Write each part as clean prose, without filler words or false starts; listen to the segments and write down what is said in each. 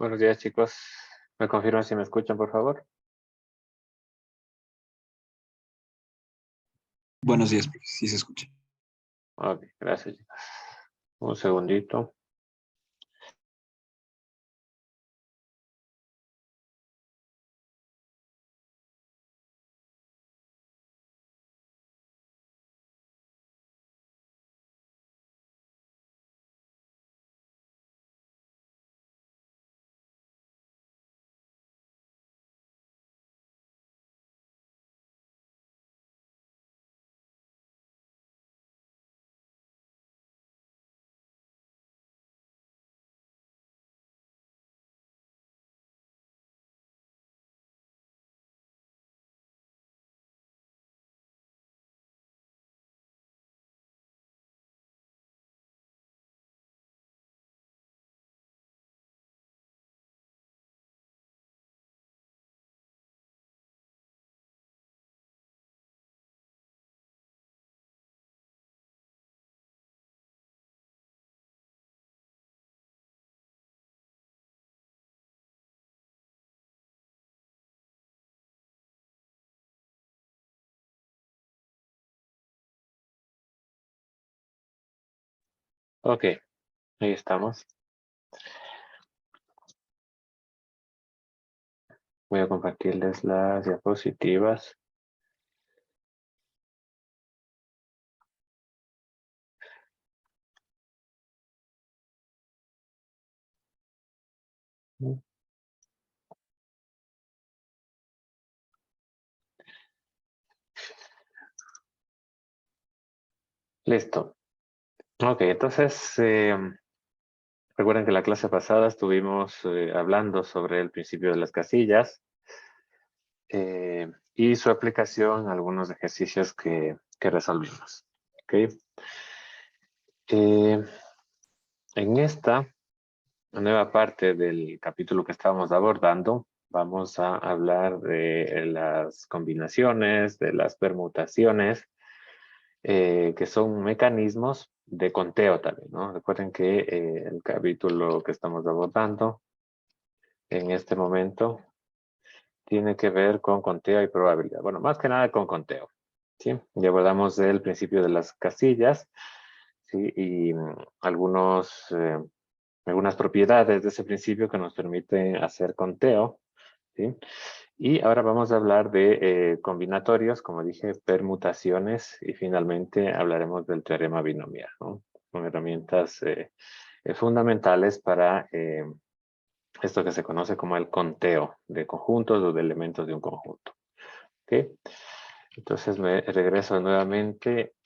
Buenos días, chicos. ¿Me confirman si me escuchan, por favor? Buenos días, profe. Sí se escucha. Ok, gracias, chicos. Un segundito. Ok, ahí estamos. Voy a compartirles las diapositivas. Listo. Ok, entonces, recuerden que la clase pasada estuvimos hablando sobre el principio de las casillas y su aplicación a algunos ejercicios que resolvimos. Ok. Eh, en esta nueva parte del capítulo que estábamos abordando, vamos a hablar de las combinaciones, de las permutaciones, que son mecanismos de conteo también, ¿no? Recuerden que el capítulo que estamos abordando en este momento tiene que ver con conteo y probabilidad. Bueno, más que nada con conteo, ¿sí? Ya abordamos el principio de las casillas, ¿sí? Y algunas propiedades de ese principio que nos permiten hacer conteo, ¿sí? Y ahora vamos a hablar de combinatorios, como dije, permutaciones y finalmente hablaremos del teorema binomial, ¿no? Con herramientas fundamentales para esto que se conoce como el conteo de conjuntos o de elementos de un conjunto. ¿Ok? Entonces me regreso nuevamente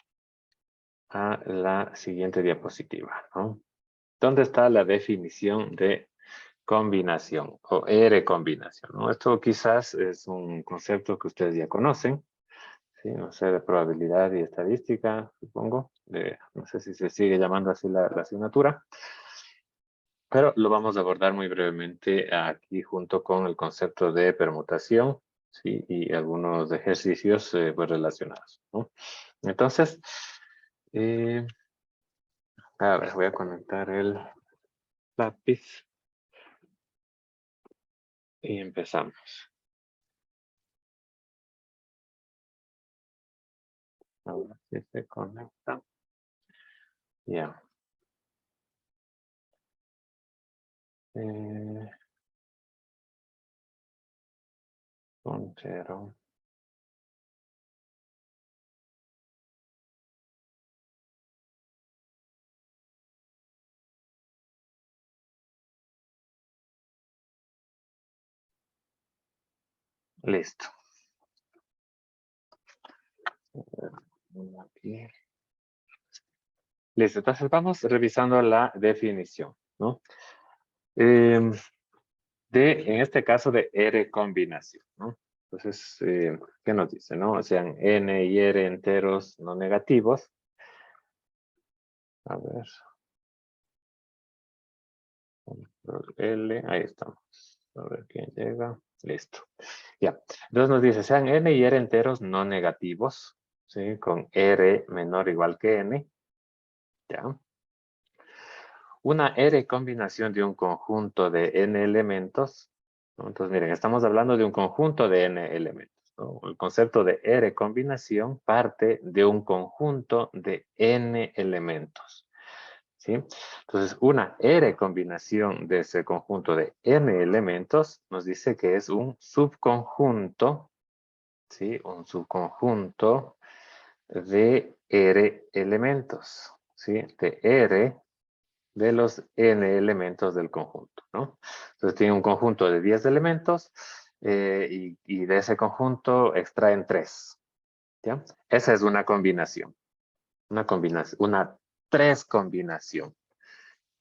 a la siguiente diapositiva, ¿no? ¿Dónde está la definición de combinación o R-combinación, ¿no? Esto quizás es un concepto que ustedes ya conocen, ¿sí? No sé, de probabilidad y estadística, supongo. No sé si se sigue llamando así la asignatura, pero lo vamos a abordar muy brevemente aquí junto con el concepto de permutación, ¿sí? Y algunos ejercicios pues relacionados, ¿no? Entonces, eh, a ver, voy a conectar el lápiz y empezamos. Ahora sí se conecta. Ya. Puntero. Listo. Aquí. Listo, entonces vamos revisando la definición, ¿no? En este caso de R combinación, ¿no? Entonces, ¿qué nos dice, no? Sean N y R enteros no negativos. A ver. Control L, ahí estamos. A ver quién llega. Listo. Ya. Entonces nos dice, sean N y R enteros no negativos, ¿sí? Con R menor o igual que N. Ya. Una R combinación de un conjunto de n elementos, ¿no? Entonces, miren, estamos hablando de un conjunto de n elementos, ¿no? El concepto de R combinación parte de un conjunto de n elementos, ¿sí? Entonces, una R combinación de ese conjunto de n elementos nos dice que es un subconjunto, ¿sí? Un subconjunto de R elementos, ¿sí? De R de los n elementos del conjunto, ¿no? Entonces tiene un conjunto de 10 elementos y de ese conjunto extraen 3, ¿ya? Esa es una combinación, una 3 combinación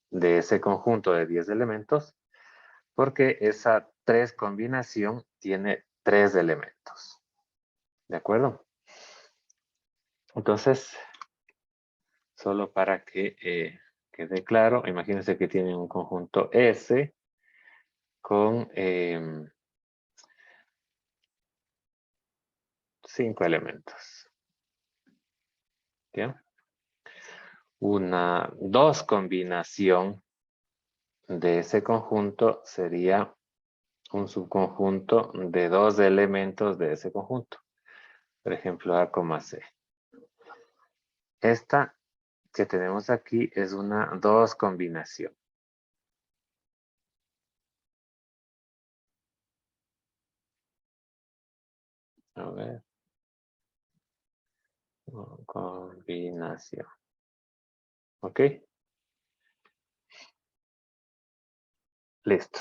de ese conjunto de 10 elementos, porque esa 3 combinación tiene 3 elementos, ¿de acuerdo? Entonces, solo para que quede claro, imagínense que tienen un conjunto S con 5 elementos. ¿Ya? Una 2 combinación de ese conjunto sería un subconjunto de 2 elementos de ese conjunto. Por ejemplo, A, C. Esta que tenemos aquí es una 2 combinación. A ver. Combinación. ¿Ok? Listo.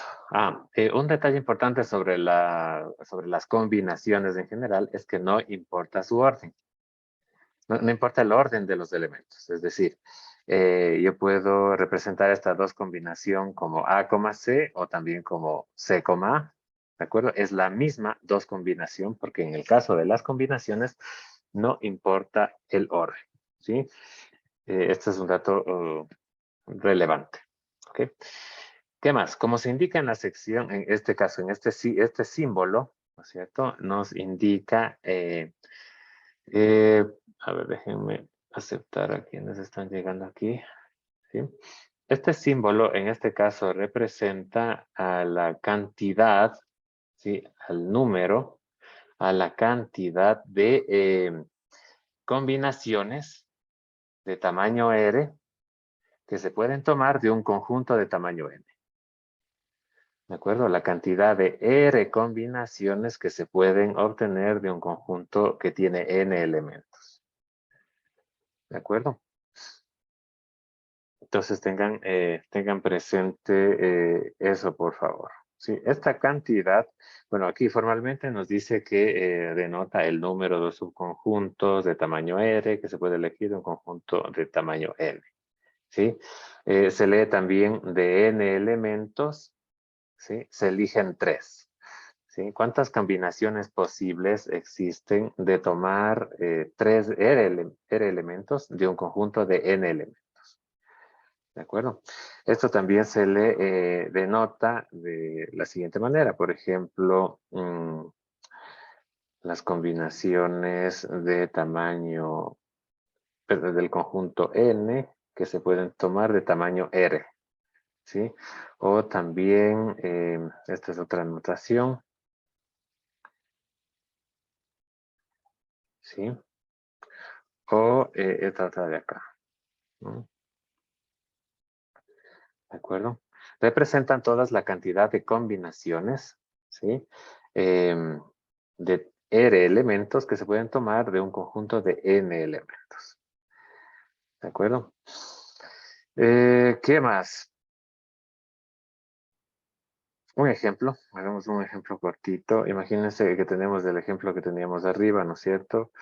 Un detalle importante sobre las combinaciones en general es que no importa su orden. No importa el orden de los elementos. Es decir, yo puedo representar esta 2 combinación como A, C o también como C, A. ¿De acuerdo? Es la misma 2 combinación porque en el caso de las combinaciones no importa el orden. ¿Sí? Este es un dato relevante. ¿Ok? ¿Qué más? Como se indica en la sección, en este caso, en este símbolo, ¿no es cierto? Nos indica, a ver, déjenme aceptar a quienes están llegando aquí, ¿sí? Este símbolo, en este caso, representa a la cantidad, ¿sí? Al número, a la cantidad de combinaciones de tamaño R que se pueden tomar de un conjunto de tamaño N. ¿De acuerdo? La cantidad de R combinaciones que se pueden obtener de un conjunto que tiene N elementos. ¿De acuerdo? Entonces tengan presente eso, por favor. Sí, esta cantidad, bueno, aquí formalmente nos dice que denota el número de subconjuntos de tamaño R que se puede elegir de un conjunto de tamaño N. ¿Sí? Se lee también de N elementos, ¿sí? Se eligen 3. ¿Sí? ¿Cuántas combinaciones posibles existen de tomar 3 R elementos de un conjunto de N elementos? ¿De acuerdo? Esto también se le denota de la siguiente manera. Por ejemplo, las combinaciones de tamaño del conjunto N que se pueden tomar de tamaño R. ¿Sí? O también, esta es otra notación. ¿Sí? O esta otra de acá. ¿No? ¿De acuerdo? Representan todas la cantidad de combinaciones, ¿sí? De R elementos que se pueden tomar de un conjunto de N elementos. ¿De acuerdo? ¿Qué más? Un ejemplo, hagamos un ejemplo cortito. Imagínense que tenemos el ejemplo que teníamos arriba, ¿no es cierto?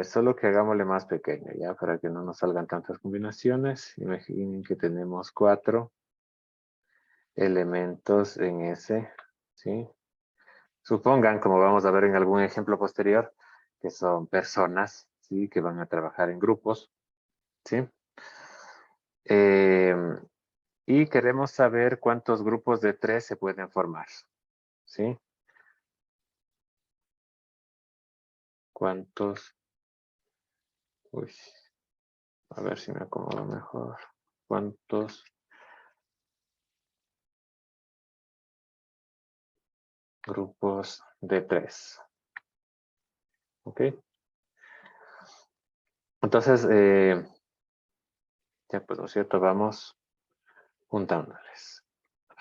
Solo que hagámosle más pequeño, ¿ya? Para que no nos salgan tantas combinaciones. Imaginen que tenemos 4 elementos en ese, ¿sí? Supongan, como vamos a ver en algún ejemplo posterior, que son personas, ¿sí? Que van a trabajar en grupos, ¿sí? Eh, y queremos saber cuántos grupos de 3 se pueden formar, ¿sí? ¿Cuántos? Uy, a ver si me acomodo mejor. ¿Cuántos grupos de 3. ¿Ok? Entonces, ya pues, ¿no es cierto? Vamos juntándoles.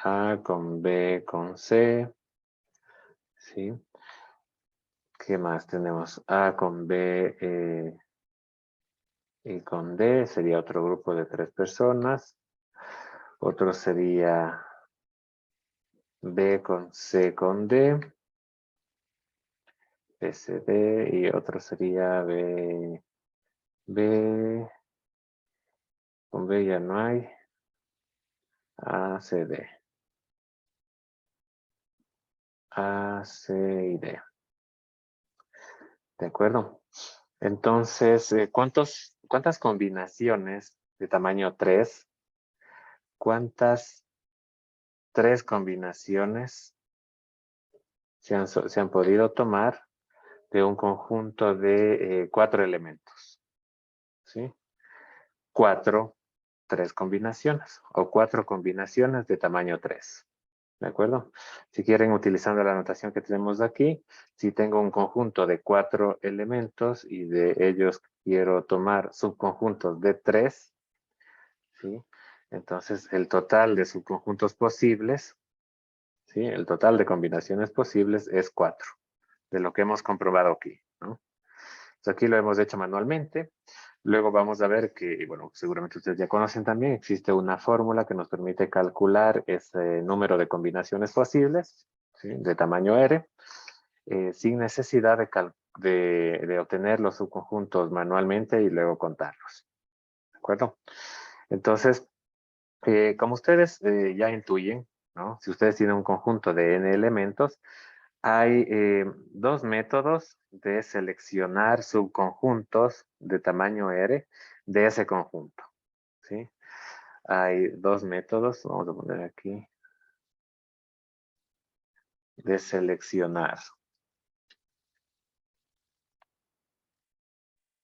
A con B con C. ¿Sí? ¿Qué más tenemos? A con B y con D. Sería otro grupo de 3 personas. Otro sería B con C con D. SD. Y otro sería B. B. Con B ya no hay. A, C, D. A, C y D. ¿De acuerdo? Entonces, ¿cuántas combinaciones de tamaño 3? ¿Cuántas 3 combinaciones se han podido tomar de un conjunto de 4 elementos? ¿Sí? 4, 3 combinaciones o 4 combinaciones de tamaño 3. ¿De acuerdo? Si quieren, utilizando la notación que tenemos aquí, si tengo un conjunto de 4 elementos y de ellos quiero tomar subconjuntos de 3, ¿sí? Entonces, el total de subconjuntos posibles, ¿sí? El total de combinaciones posibles es 4, de lo que hemos comprobado aquí, ¿no? Entonces, aquí lo hemos hecho manualmente. Luego vamos a ver que, bueno, seguramente ustedes ya conocen también, existe una fórmula que nos permite calcular ese número de combinaciones posibles, ¿sí? De tamaño R, sin necesidad de obtener los subconjuntos manualmente y luego contarlos. ¿De acuerdo? Entonces, como ustedes ya intuyen, ¿no? Si ustedes tienen un conjunto de n elementos, hay 2 métodos de seleccionar subconjuntos de tamaño R de ese conjunto, ¿sí? Hay 2 métodos, vamos a poner aquí, de seleccionar.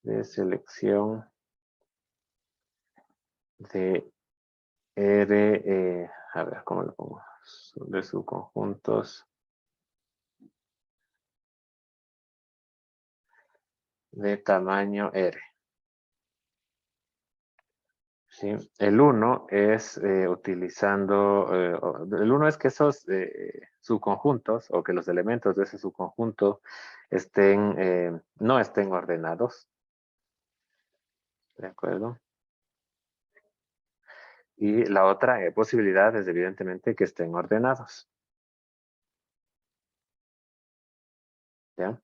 De selección de R, a ver, ¿cómo lo pongo? De subconjuntos de tamaño R. ¿Sí? El 1 es utilizando, el 1 es que esos subconjuntos o que los elementos de ese subconjunto no estén ordenados. ¿De acuerdo? Y la otra posibilidad es evidentemente que estén ordenados. ¿Ya?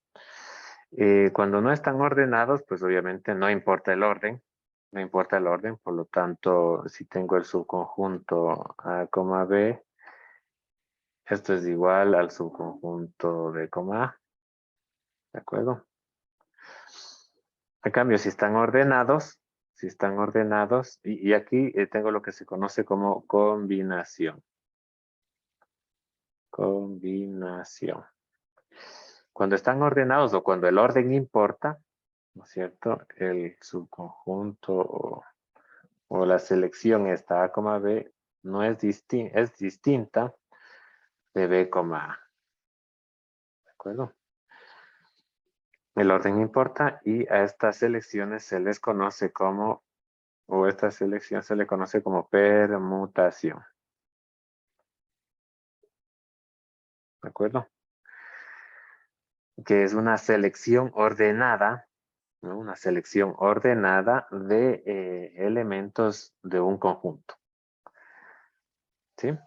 Cuando no están ordenados, pues obviamente no importa el orden. No importa el orden, por lo tanto, si tengo el subconjunto A, B, esto es igual al subconjunto de A. ¿De acuerdo? En cambio, si están ordenados, y aquí tengo lo que se conoce como combinación. Combinación. Cuando están ordenados o cuando el orden importa, ¿no es cierto? El subconjunto o la selección esta A, B no es, es distinta de B, A. ¿De acuerdo? El orden importa y a estas selecciones se les conoce como, o esta selección se le conoce como permutación. ¿De acuerdo? Que es una selección ordenada, ¿no? Una selección ordenada de elementos de un conjunto. ¿Sí?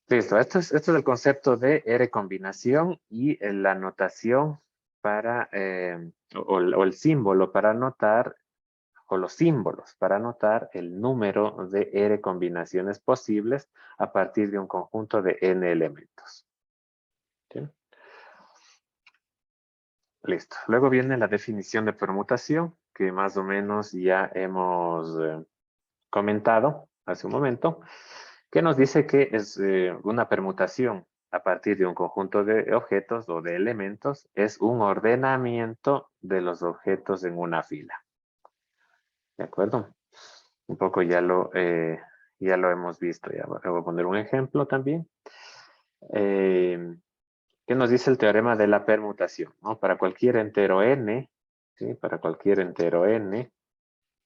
Listo, esto es el concepto de R combinación y la notación para, o el símbolo para anotar, o los símbolos para anotar el número de R combinaciones posibles a partir de un conjunto de N elementos. ¿Sí? Listo. Luego viene la definición de permutación, que más o menos ya hemos comentado hace un momento, que nos dice que es una permutación a partir de un conjunto de objetos o de elementos, es un ordenamiento de los objetos en una fila. ¿De acuerdo? Un poco ya lo hemos visto. Ya voy a poner un ejemplo también. ¿Qué nos dice el teorema de la permutación? ¿No? Para cualquier entero n, ¿sí? Para cualquier entero n,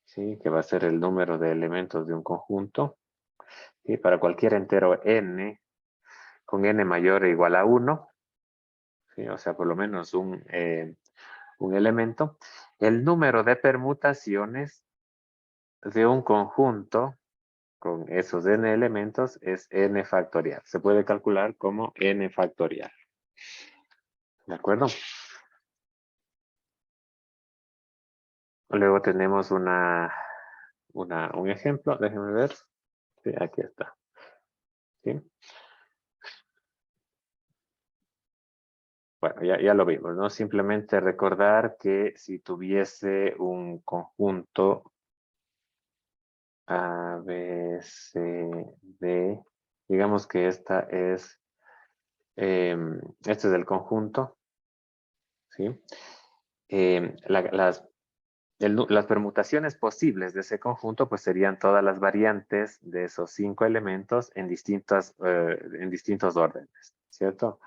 ¿sí? Que va a ser el número de elementos de un conjunto, ¿sí? Para cualquier entero n, con n mayor o igual a 1, ¿sí? O sea, por lo menos un elemento, el número de permutaciones de un conjunto con esos n elementos es n factorial. Se puede calcular como n factorial. ¿De acuerdo? Luego tenemos un ejemplo. Déjenme ver. Sí, aquí está. ¿Sí? Bueno, ya lo vimos, ¿no? Simplemente recordar que si tuviese un conjunto A, B, C, D, digamos que este es el conjunto, ¿sí? Las permutaciones posibles de ese conjunto pues serían todas las variantes de esos 5 elementos en distintos órdenes, ¿cierto?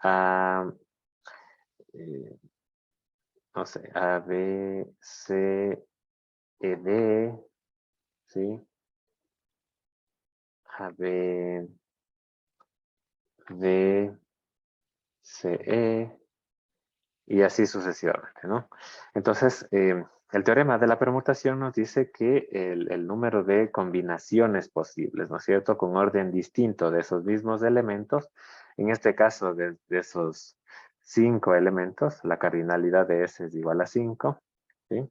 Ah, eh, no sé, A, B, C, E, D, ¿sí? A, B, D, C, E, y así sucesivamente, ¿no? Entonces, el teorema de la permutación nos dice que el número de combinaciones posibles, ¿no es cierto?, con orden distinto de esos mismos elementos, en este caso de esos 5 elementos, la cardinalidad de S es igual a 5, ¿sí?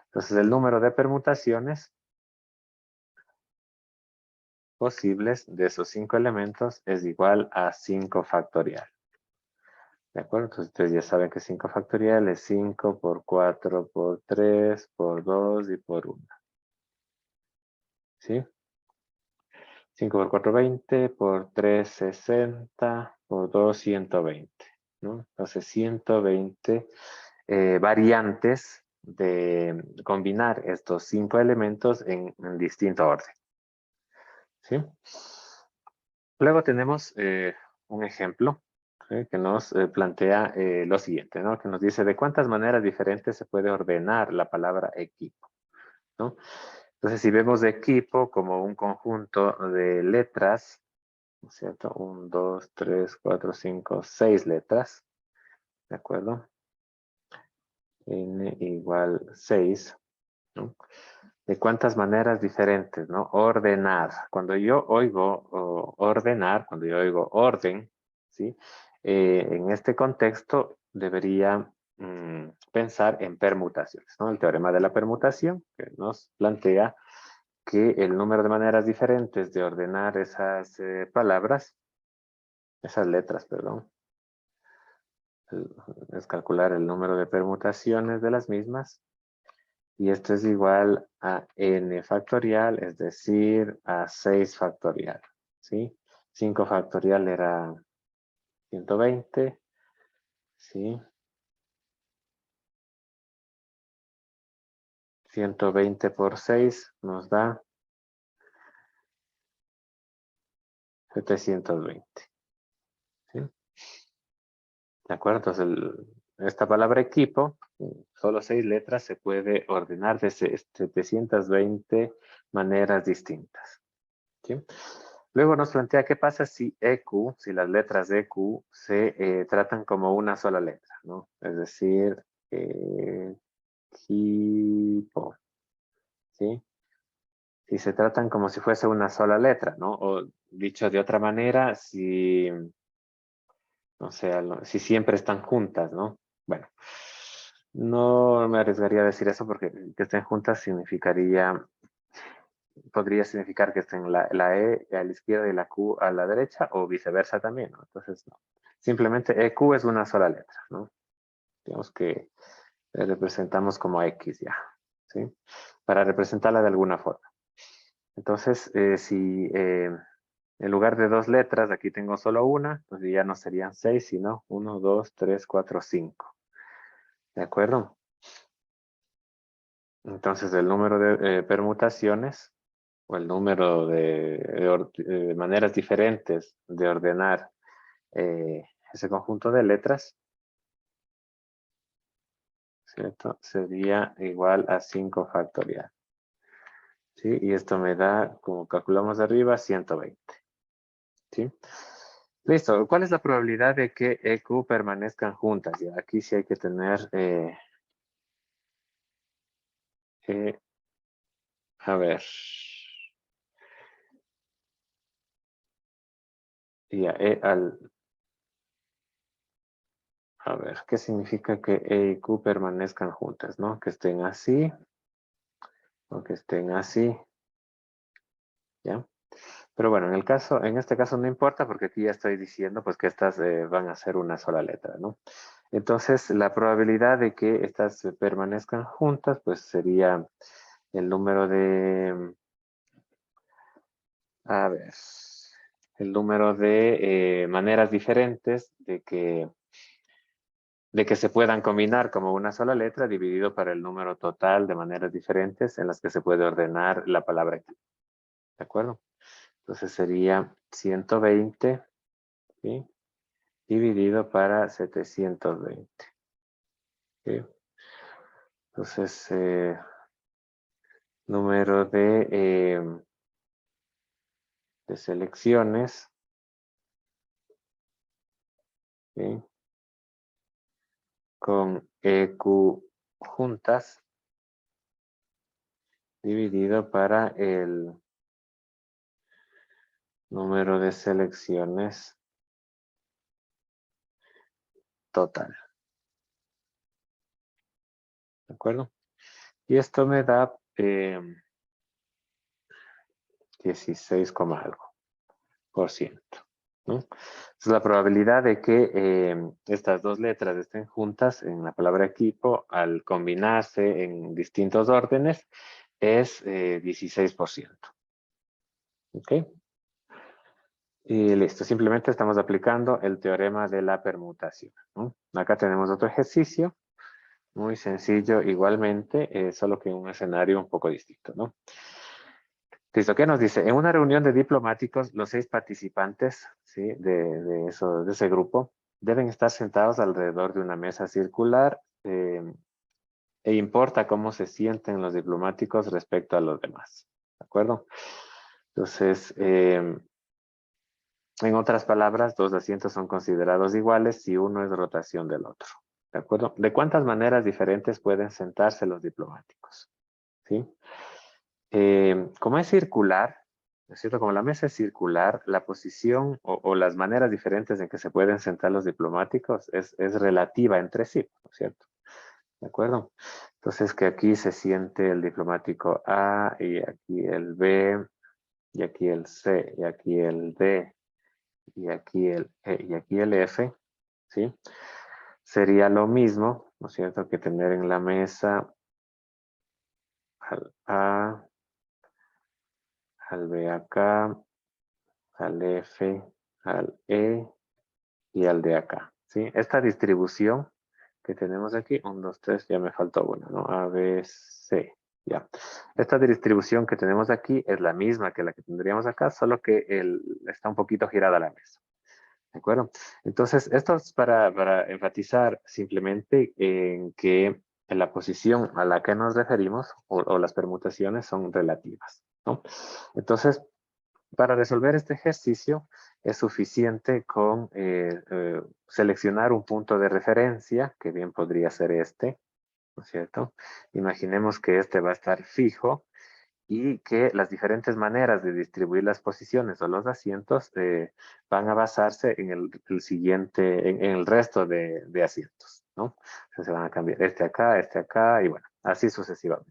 Entonces, el número de permutaciones posibles de esos 5 elementos es igual a 5 factorial. ¿De acuerdo? Entonces ustedes ya saben que 5 factorial es 5 por 4 por 3 por 2 y por 1. ¿Sí? 5 por 4, 20, por 3, 60, por 2, 120. ¿No? Entonces 120 variantes de combinar estos 5 elementos en distinto orden. ¿Sí? Luego tenemos un ejemplo que nos plantea lo siguiente, ¿no? Que nos dice de cuántas maneras diferentes se puede ordenar la palabra equipo, ¿no? Entonces, si vemos equipo como un conjunto de letras, ¿no es cierto? 1, 2, 3, 4, 5, 6 letras, ¿de acuerdo? N igual 6, ¿no? ¿De cuántas maneras diferentes, no? Ordenar. Cuando yo oigo ordenar, cuando yo oigo orden, ¿sí? En este contexto debería pensar en permutaciones, ¿no? El teorema de la permutación que nos plantea que el número de maneras diferentes de ordenar esas palabras, esas letras, perdón, es calcular el número de permutaciones de las mismas. Y esto es igual a n factorial, es decir, a 6 factorial. ¿Sí? 5 factorial era 120. ¿Sí? 120 por 6 nos da 720. ¿Sí? ¿De acuerdo? Entonces, esta palabra equipo, solo 6 letras, se puede ordenar de 720 maneras distintas. ¿Sí? Luego nos plantea qué pasa si EQ, si las letras EQ se tratan como una sola letra, ¿no? Es decir, equipo, ¿sí? Si se tratan como si fuese una sola letra, ¿no? O dicho de otra manera, si, no sé, si siempre están juntas, ¿no? Bueno, no me arriesgaría a decir eso porque que estén juntas podría significar que estén la E a la izquierda y la Q a la derecha o viceversa también, ¿no? Entonces, no. Simplemente EQ es una sola letra, ¿no? Digamos que representamos como X ya, ¿sí? Para representarla de alguna forma. Entonces, si en lugar de 2 letras, aquí tengo solo una, pues ya no serían 6, sino 1, 2, 3, 4, 5. ¿De acuerdo? Entonces, el número de permutaciones o el número de maneras diferentes de ordenar ese conjunto de letras, ¿cierto? Sería igual a 5 factorial. ¿Sí? Y esto me da, como calculamos arriba, 120. ¿Sí? Listo. ¿Cuál es la probabilidad de que EQ permanezcan juntas? Y aquí sí hay que tener... a ver. Ya, a ver, ¿qué significa que E y Q permanezcan juntas, no? Que estén así o que estén así, ¿ya? Pero bueno, en este caso no importa porque aquí ya estoy diciendo pues que estas van a ser una sola letra, ¿no? Entonces, la probabilidad de que estas permanezcan juntas pues sería el número de, a ver, el número de maneras diferentes de que se puedan combinar como una sola letra dividido para el número total de maneras diferentes en las que se puede ordenar la palabra aquí. ¿De acuerdo? Entonces sería 120, ¿sí? Dividido para 720. ¿Sí? Entonces, número de selecciones, ¿sí? Con EQ juntas dividido para el número de selecciones total. ¿De acuerdo? Y esto me da 16, algo por ciento. ¿No? Entonces, la probabilidad de que estas dos letras estén juntas en la palabra equipo al combinarse en distintos órdenes es 16%. ¿Ok? Y listo, simplemente estamos aplicando el teorema de la permutación, ¿no? Acá tenemos otro ejercicio, muy sencillo igualmente, solo que en un escenario un poco distinto, ¿no? Listo, ¿qué nos dice? En una reunión de diplomáticos, los 6 participantes, ¿sí? de ese grupo deben estar sentados alrededor de una mesa circular e importa cómo se sienten los diplomáticos respecto a los demás. ¿De acuerdo? Entonces, en otras palabras, dos asientos son considerados iguales si uno es rotación del otro. ¿De acuerdo? ¿De cuántas maneras diferentes pueden sentarse los diplomáticos? ¿Sí? Como es circular, ¿no es cierto? Como la mesa es circular, la posición o las maneras diferentes en que se pueden sentar los diplomáticos es relativa entre sí, ¿no es cierto? ¿De acuerdo? Entonces que aquí se siente el diplomático A y aquí el B y aquí el C y aquí el D y aquí el E y aquí el F, ¿sí? Sería lo mismo, ¿no es cierto? Que tener en la mesa al A, al B acá, al F, al E y al de acá, ¿sí? Esta distribución que tenemos aquí, 1, 2, 3, ya me faltó una, ¿no? A, B, C, ya. Esta distribución que tenemos aquí es la misma que la que tendríamos acá, solo que está un poquito girada la mesa. ¿De acuerdo? Entonces, esto es para enfatizar simplemente en que en la posición a la que nos referimos o las permutaciones son relativas, ¿no? Entonces, para resolver este ejercicio es suficiente con seleccionar un punto de referencia, que bien podría ser este, ¿no es cierto? Imaginemos que este va a estar fijo y que las diferentes maneras de distribuir las posiciones o los asientos van a basarse en el siguiente, en el resto de asientos, ¿no? Entonces se van a cambiar este acá y bueno, así sucesivamente,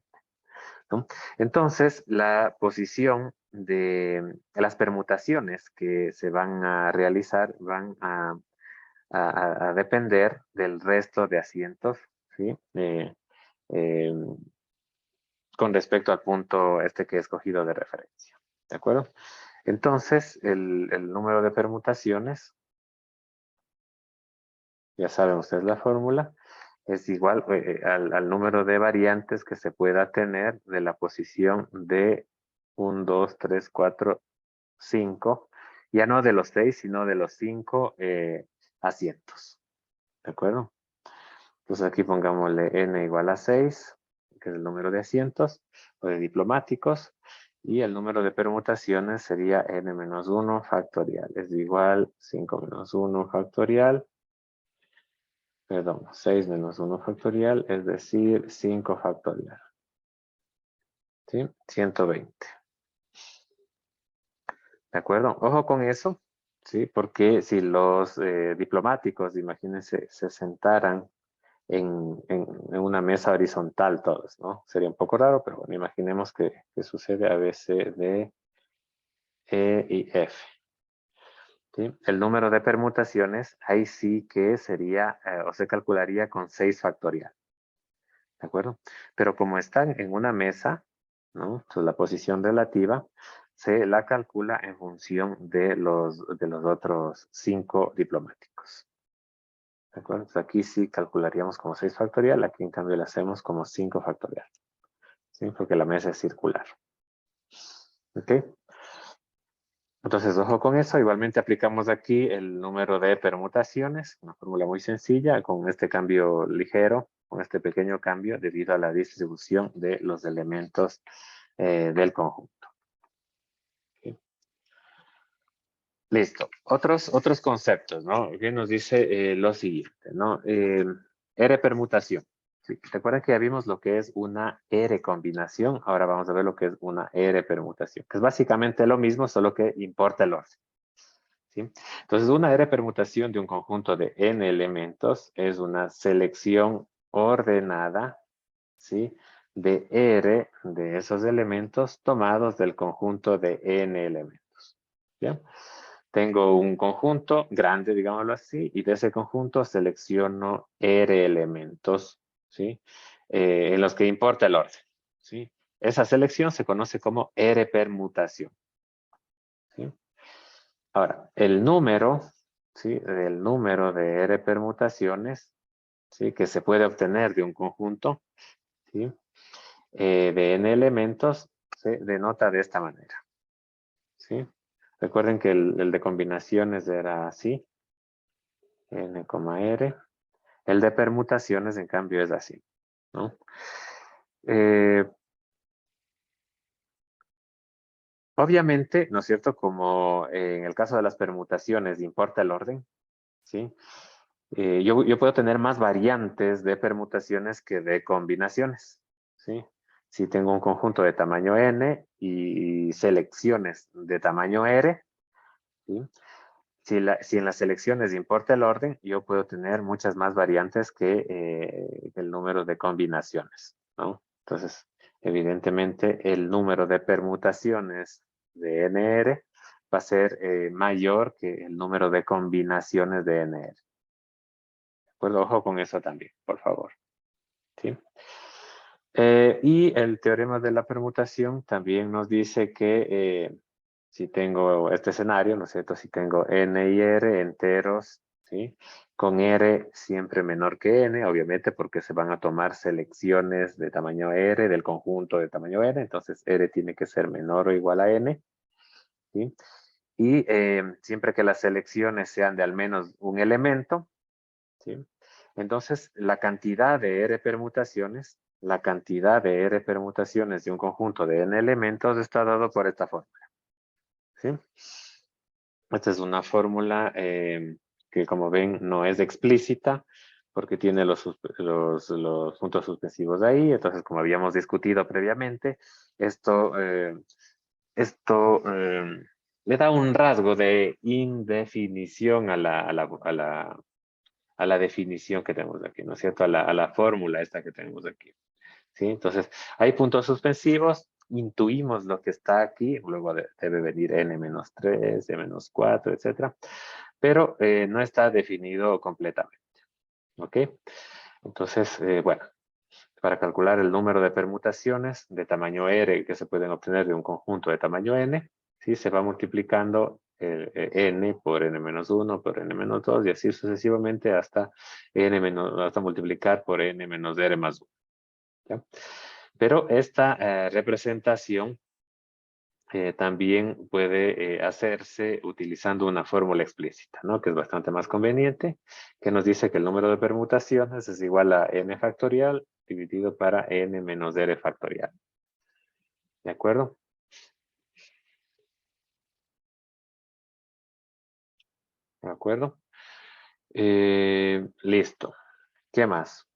¿no? Entonces, la posición de las permutaciones que se van a realizar van a depender del resto de asientos, ¿sí? Eh, con respecto al punto este que he escogido de referencia. ¿De acuerdo? Entonces, el número de permutaciones, ya saben ustedes la fórmula, es igual al número de variantes que se pueda tener de la posición de 1, 2, 3, 4, 5 Ya no de los 6, sino de los 5 asientos. ¿De acuerdo? Entonces aquí pongámosle n igual a 6, que es el número de asientos o de diplomáticos. Y el número de permutaciones sería n menos 1 factorial. Es igual 5 menos 1 factorial. Perdón, 6 menos 1 factorial, es decir, 5 factorial. ¿Sí? 120. ¿De acuerdo? Ojo con eso, ¿sí? Porque si los diplomáticos, imagínense, se sentaran en una mesa horizontal todos, ¿no? Sería un poco raro, pero bueno, imaginemos que sucede a B, C, D, E y F. ¿Sí? El número de permutaciones, ahí sí que sería, o se calcularía con 6 factorial. ¿De acuerdo? Pero como están en una mesa, ¿no? Entonces la posición relativa se la calcula en función de los otros 5 diplomáticos. ¿De acuerdo? Entonces aquí sí calcularíamos como 6 factorial, aquí en cambio le hacemos como 5 factorial. ¿Sí? Porque la mesa es circular. ¿Ok? Entonces, ojo con eso. Igualmente aplicamos aquí el número de permutaciones, una fórmula muy sencilla, con este cambio ligero, con este pequeño cambio debido a la distribución de los elementos del conjunto. ¿Sí? Listo. Otros conceptos, ¿no? Que nos dice lo siguiente, ¿no? R permutación. ¿Sí? ¿Te acuerdas que ya vimos lo que es una R combinación? Ahora vamos a ver lo que es una R permutación, que es básicamente lo mismo, solo que importa el orden. ¿Sí? Entonces, una R permutación de un conjunto de n elementos es una selección ordenada, ¿sí? De R de esos elementos tomados del conjunto de n elementos. ¿Bien? Tengo un conjunto grande, digámoslo así, y de ese conjunto selecciono R elementos, ¿sí? En los que importa el orden, ¿sí? Esa selección se conoce como R permutación, ¿sí? Ahora, el número, ¿sí? El número de R permutaciones, ¿sí? Que se puede obtener de un conjunto, ¿sí? De n elementos se denota de esta manera, ¿sí? Recuerden que el de combinaciones era así, n, r. El de permutaciones, en cambio, es así, ¿no? Obviamente, ¿no es cierto? Como en el caso de las permutaciones importa el orden, ¿sí? Yo puedo tener más variantes de permutaciones que de combinaciones, ¿sí? Si tengo un conjunto de tamaño n y selecciones de tamaño r, ¿sí? Si en las selecciones importa el orden, yo puedo tener muchas más variantes que el número de combinaciones, ¿no? Entonces, evidentemente, el número de permutaciones de NR va a ser mayor que el número de combinaciones de NR. ¿De acuerdo? Ojo con eso también, por favor. ¿Sí? Y el teorema de la permutación también nos dice que si tengo este escenario, ¿no es cierto? Si tengo n y r enteros, ¿sí? Con r siempre menor que n, obviamente porque se van a tomar selecciones de tamaño r del conjunto de tamaño n, entonces r tiene que ser menor o igual a n, ¿sí? Y siempre que las selecciones sean de al menos un elemento, ¿sí? Entonces, la cantidad de R permutaciones, de un conjunto de n elementos está dado por esta fórmula, ¿sí? Esta es una fórmula que, como ven, no es explícita porque tiene los puntos suspensivos ahí. Entonces, como habíamos discutido previamente, esto le da un rasgo de indefinición a la definición que tenemos aquí, ¿no es cierto? A la fórmula esta que tenemos aquí, ¿sí? Entonces, hay puntos suspensivos, intuimos lo que está aquí, luego debe venir n-3, n-4, etcétera, pero no está definido completamente, ¿ok? Entonces, bueno, para calcular el número de permutaciones de tamaño R que se pueden obtener de un conjunto de tamaño n, ¿sí? Se va multiplicando n por n-1 por n-2 y así sucesivamente hasta hasta multiplicar por n-r más 1. ¿Ya? Pero esta representación también puede hacerse utilizando una fórmula explícita, ¿no? Que es bastante más conveniente, que nos dice que el número de permutaciones es igual a n factorial dividido para n menos r factorial. ¿De acuerdo? ¿De acuerdo? Listo. ¿Qué más?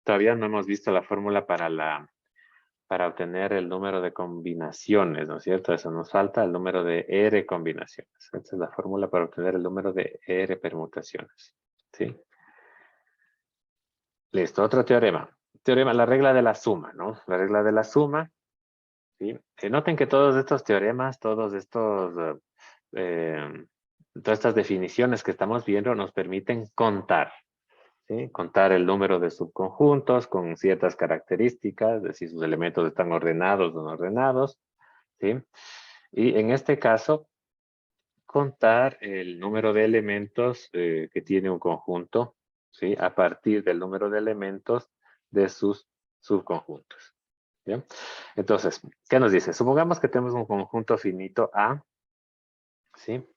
Todavía no hemos visto la fórmula para obtener el número de combinaciones, ¿no es cierto? Eso nos falta, el número de R combinaciones. Esta es la fórmula para obtener el número de R permutaciones. ¿Sí? Listo, otro teorema. Teorema, la regla de la suma, ¿no? La regla de la suma, ¿sí? Noten que todos estos teoremas, todas estas definiciones que estamos viendo nos permiten contar, ¿sí? Contar el número de subconjuntos con ciertas características, de si sus elementos están ordenados o no ordenados, ¿sí? Y en este caso, contar el número de elementos que tiene un conjunto, ¿sí? A partir del número de elementos de sus subconjuntos. ¿Bien? Entonces, ¿qué nos dice? Supongamos que tenemos un conjunto finito A, ¿sí?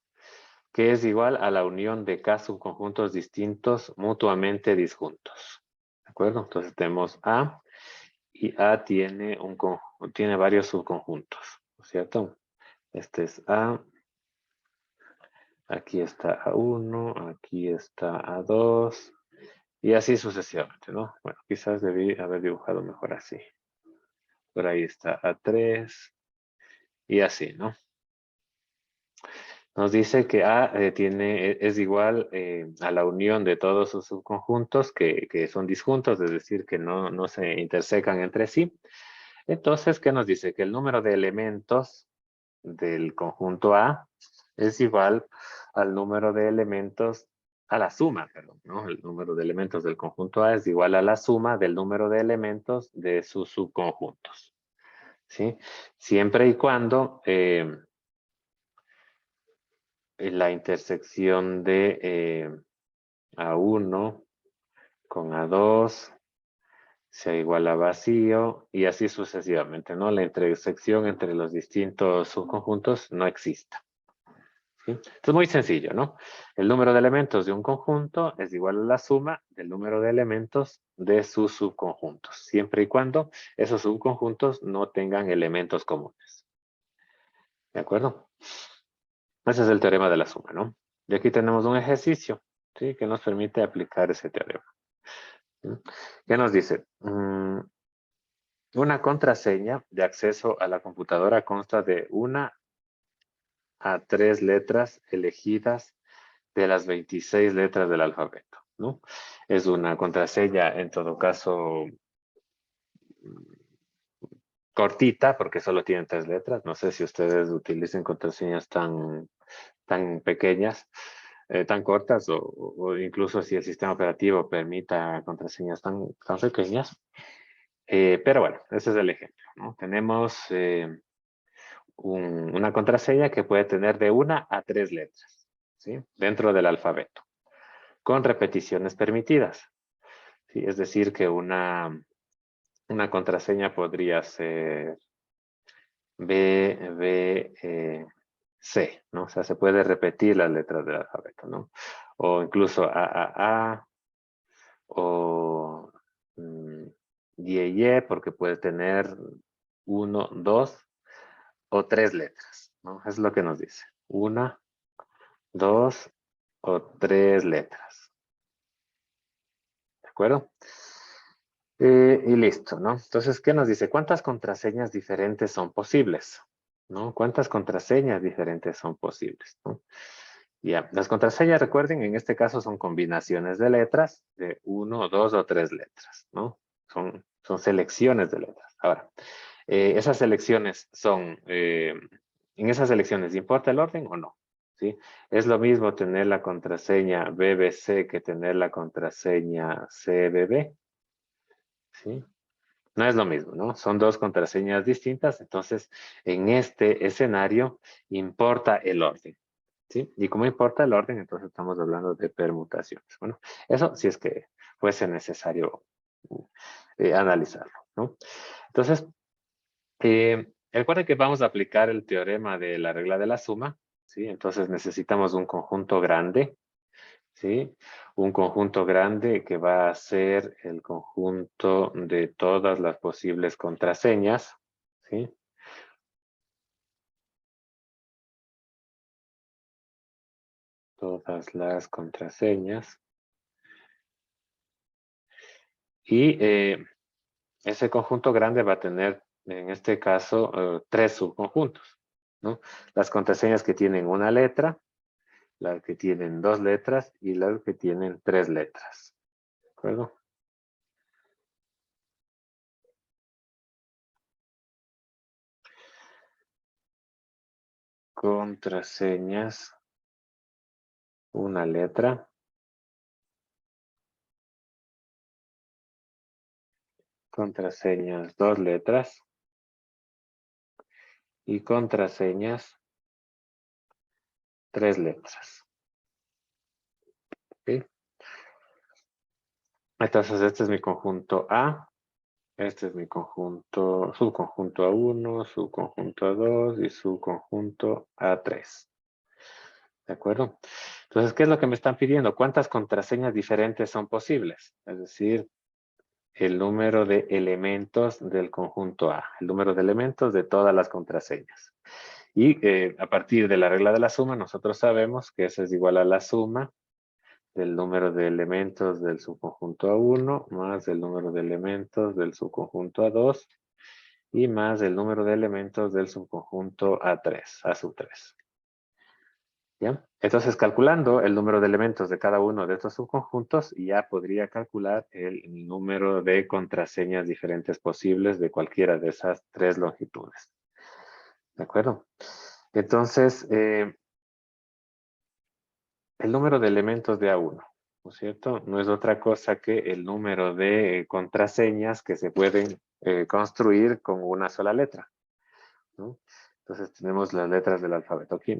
Que es igual a la unión de K subconjuntos distintos mutuamente disjuntos. ¿De acuerdo? Entonces tenemos A y A tiene, tiene varios subconjuntos, ¿no es cierto? Este es A, aquí está A1, aquí está A2 y así sucesivamente, ¿no? Bueno, quizás debí haber dibujado mejor así. Por ahí está A3 y así, ¿no? Nos dice que A es igual a la unión de todos sus subconjuntos que son disjuntos, es decir, que no se intersecan entre sí. Entonces, ¿qué nos dice? Que el número de elementos del conjunto A es igual al número de elementos, a la suma, perdón, ¿no? El número de elementos del conjunto A es igual a la suma del número de elementos de sus subconjuntos, ¿sí? Siempre y cuando la intersección de A1 con A2 sea igual a vacío y así sucesivamente, ¿no? La intersección entre los distintos subconjuntos no exista. ¿Sí? Esto es muy sencillo, ¿no? El número de elementos de un conjunto es igual a la suma del número de elementos de sus subconjuntos, siempre y cuando esos subconjuntos no tengan elementos comunes. ¿De acuerdo? Ese es el teorema de la suma, ¿no? Y aquí tenemos un ejercicio, ¿sí? Que nos permite aplicar ese teorema. ¿Sí? ¿Qué nos dice? Una contraseña de acceso a la computadora consta de 1 a 3 letras elegidas de las 26 letras del alfabeto, ¿no? Es una contraseña, en todo caso, cortita, porque solo tiene 3 letras. No sé si ustedes utilicen contraseñas tan pequeñas, tan cortas, o incluso si el sistema operativo permita contraseñas tan pequeñas. Pero bueno, ese es el ejemplo, ¿no? Tenemos una contraseña que puede tener de 1 a 3 letras, ¿sí? Dentro del alfabeto, con repeticiones permitidas, ¿sí? Es decir, que una contraseña podría ser C, ¿no? O sea, se puede repetir las letras del alfabeto, ¿no? O incluso A, o Y, porque puede tener 1, 2 o 3 letras, ¿no? Es lo que nos dice. 1, 2 o 3 letras. ¿De acuerdo? Y listo, ¿no? Entonces, ¿qué nos dice? ¿Cuántas contraseñas diferentes son posibles? ¿No? ¿Cuántas contraseñas diferentes son posibles? ¿No? Ya, las contraseñas, recuerden, en este caso son combinaciones de letras de 1, 2 o 3 letras, ¿no? Son selecciones de letras. Ahora, esas selecciones en esas selecciones, ¿importa el orden o no? ¿Sí? Es lo mismo tener la contraseña BBC que tener la contraseña CBB, ¿sí? No es lo mismo, ¿no? Son dos contraseñas distintas, entonces en este escenario importa el orden, ¿sí? Y como importa el orden, entonces estamos hablando de permutaciones. Bueno, eso si es que fuese necesario analizarlo, ¿no? Entonces, recuerden que vamos a aplicar el teorema de la regla de la suma, ¿sí? Entonces necesitamos un conjunto grande, ¿sí? Un conjunto grande que va a ser el conjunto de todas las posibles contraseñas, ¿sí? Todas las contraseñas. Y ese conjunto grande va a tener, en este caso, tres subconjuntos, ¿no? Las contraseñas que tienen una letra, las que tienen dos letras y las que tienen tres letras. ¿De acuerdo? Contraseñas, una letra. Contraseñas, dos letras. Y contraseñas, tres letras. ¿Ok? Entonces, este es mi conjunto A. Este es mi conjunto, subconjunto A1, subconjunto A2 y subconjunto A3. ¿De acuerdo? Entonces, ¿qué es lo que me están pidiendo? ¿Cuántas contraseñas diferentes son posibles? Es decir, el número de elementos del conjunto A, el número de elementos de todas las contraseñas. Y a partir de la regla de la suma, nosotros sabemos que eso es igual a la suma del número de elementos del subconjunto A1 más el número de elementos del subconjunto A2 y más el número de elementos del subconjunto A3, A sub 3. ¿Ya? Entonces, calculando el número de elementos de cada uno de estos subconjuntos, ya podría calcular el número de contraseñas diferentes posibles de cualquiera de esas tres longitudes. ¿De acuerdo? Entonces, el número de elementos de A1, ¿no es cierto? No es otra cosa que el número de contraseñas que se pueden construir con una sola letra, ¿no? Entonces tenemos las letras del alfabeto. Aquí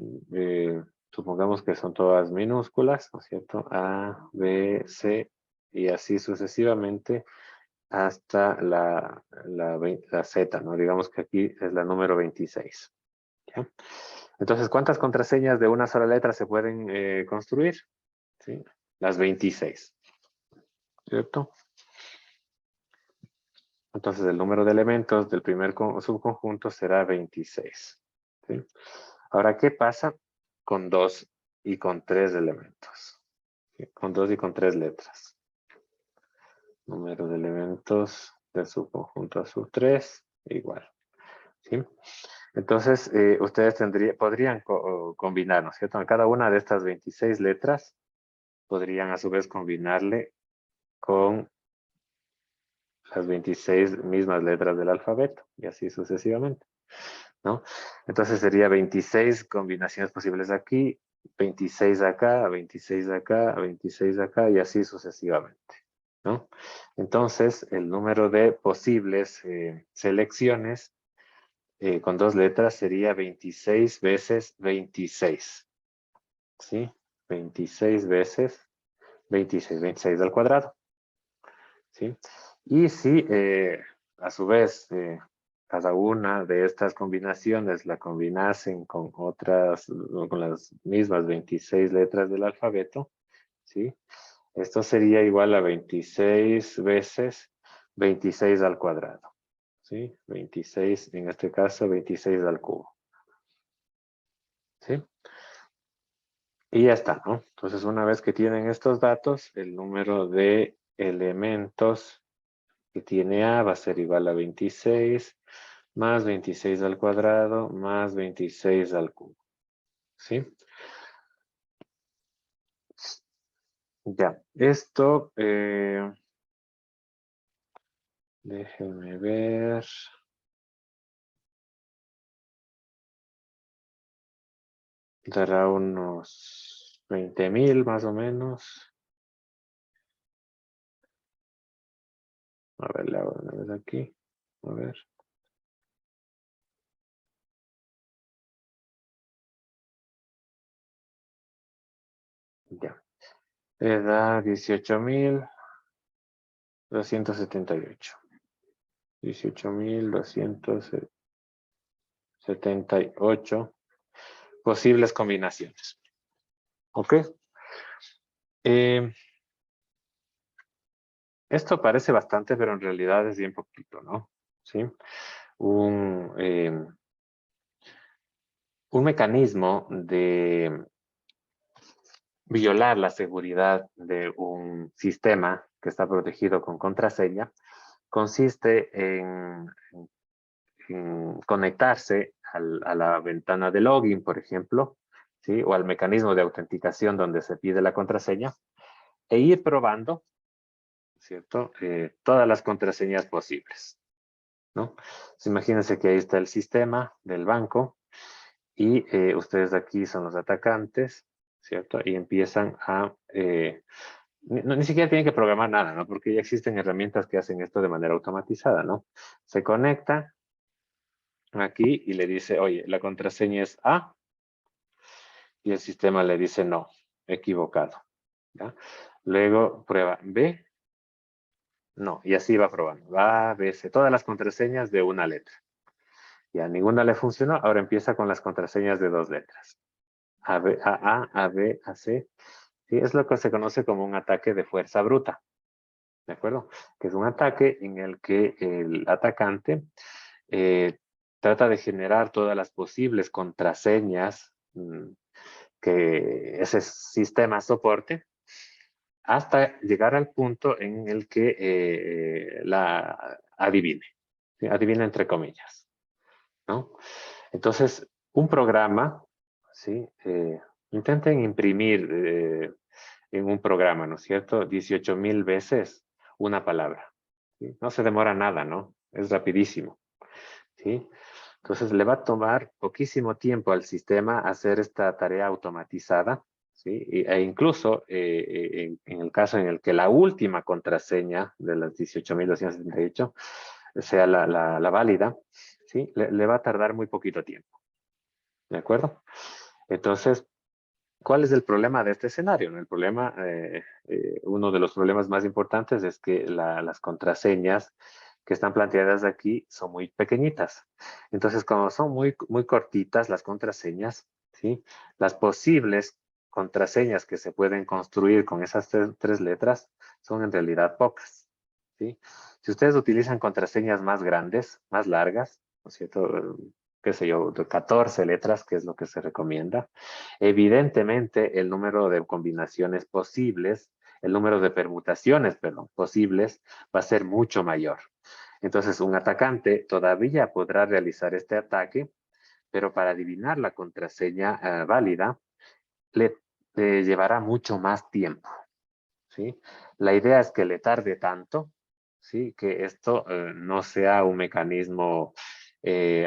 supongamos que son todas minúsculas, ¿no es cierto? A, B, C y así sucesivamente hasta la Z, ¿no? Digamos que aquí es la número 26. ¿Ya? Entonces, ¿cuántas contraseñas de una sola letra se pueden construir? ¿Sí? Las 26, ¿cierto? Entonces, el número de elementos del primer subconjunto será 26. ¿Sí? Ahora, ¿qué pasa con 2 y con 3 elementos? ¿Sí? Con 2 y con 3 letras. Número de elementos del subconjunto a sub 3, igual. ¿Sí? Entonces, ustedes podrían combinar, ¿no es cierto? En cada una de estas 26 letras podrían a su vez combinarle con las 26 mismas letras del alfabeto y así sucesivamente, ¿no? Entonces sería 26 combinaciones posibles aquí, 26 acá, 26 acá, 26 acá y así sucesivamente, ¿no? Entonces el número de posibles selecciones con dos letras sería 26 veces 26, ¿sí? 26 veces 26, 26 al cuadrado, ¿sí? Y si a su vez cada una de estas combinaciones la combinasen con otras, con las mismas 26 letras del alfabeto, ¿sí? Esto sería igual a 26 veces 26 al cuadrado, ¿sí? 26, en este caso 26 al cubo, ¿sí? Y ya está, ¿no? Entonces, una vez que tienen estos datos, el número de elementos que tiene A va a ser igual a 26 más 26 al cuadrado más 26 al cubo. ¿Sí? Ya, esto, déjenme ver, dará unos 20,000 más o menos. A ver, le hago una vez aquí. A ver. Ya. Da 18,278. 18.278 posibles combinaciones. ¿Ok? Esto parece bastante, pero en realidad es bien poquito, ¿no? ¿Sí? Un mecanismo de violar la seguridad de un sistema que está protegido con contraseña consiste en conectarse a la ventana de login, por ejemplo, ¿sí? O al mecanismo de autenticación donde se pide la contraseña e ir probando, ¿cierto? Todas las contraseñas posibles, ¿no? Pues imagínense que ahí está el sistema del banco y ustedes aquí son los atacantes, ¿cierto? Y empiezan a... ni siquiera tienen que programar nada, ¿no? Porque ya existen herramientas que hacen esto de manera automatizada, ¿no? Se conecta aquí y le dice, oye, la contraseña es A, y el sistema le dice no, equivocado, ¿ya? Luego prueba B, no, y así va probando. A, B, C, todas las contraseñas de una letra. Ya ninguna le funcionó, ahora empieza con las contraseñas de dos letras. A, B, A, B, A, C. Sí, es lo que se conoce como un ataque de fuerza bruta, ¿de acuerdo? Que es un ataque en el que el atacante trata de generar todas las posibles contraseñas que ese sistema soporte hasta llegar al punto en el que la adivine, ¿sí? Adivina entre comillas, ¿no? Entonces, un programa, ¿sí? Intenten imprimir en un programa, ¿no es cierto? 18,000 veces una palabra, ¿sí? No se demora nada, ¿no? Es rapidísimo, ¿sí? Entonces, le va a tomar poquísimo tiempo al sistema hacer esta tarea automatizada, ¿sí? E incluso en el caso en el que la última contraseña de las 18,278 sea la válida, ¿sí? Le va a tardar muy poquito tiempo, ¿de acuerdo? Entonces, ¿cuál es el problema de este escenario? El problema, uno de los problemas más importantes es que las contraseñas que están planteadas aquí son muy pequeñitas. Entonces, como son muy cortitas las contraseñas, ¿sí? Las posibles contraseñas que se pueden construir con esas tres letras son en realidad pocas, ¿sí? Si ustedes utilizan contraseñas más grandes, más largas, ¿no es cierto? Qué sé yo, de 14 letras, que es lo que se recomienda. Evidentemente, el número de combinaciones posibles, el número de permutaciones, perdón, posibles, va a ser mucho mayor. Entonces, un atacante todavía podrá realizar este ataque, pero para adivinar la contraseña válida, le llevará mucho más tiempo, ¿sí? La idea es que le tarde tanto, ¿sí? Que esto no sea un mecanismo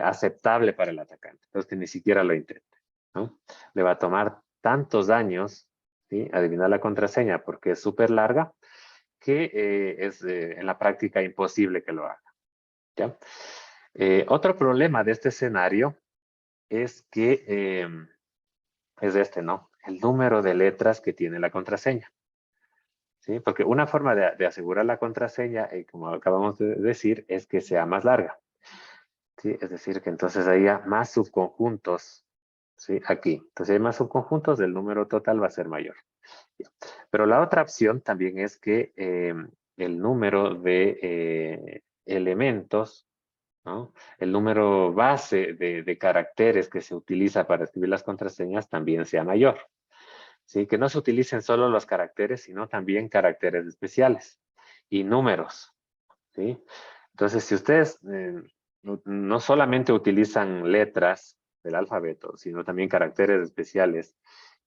aceptable para el atacante. Entonces, que ni siquiera lo intente, ¿no? Le va a tomar tantos años, ¿sí? Adivinar la contraseña porque es súper larga que es en la práctica imposible que lo haga, ¿ya? Otro problema de este escenario es que es este, ¿no? El número de letras que tiene la contraseña. ¿Sí? Porque una forma de asegurar la contraseña, como acabamos de decir, es que sea más larga, ¿sí? Es decir, que entonces haya más subconjuntos, ¿sí? Aquí. Entonces, si hay más subconjuntos, el número total va a ser mayor. Pero la otra opción también es que el número de elementos, ¿no? El número base de caracteres que se utiliza para escribir las contraseñas también sea mayor. ¿Sí? Que no se utilicen solo los caracteres, sino también caracteres especiales y números, ¿sí? Entonces, si ustedes no solamente utilizan letras del alfabeto, sino también caracteres especiales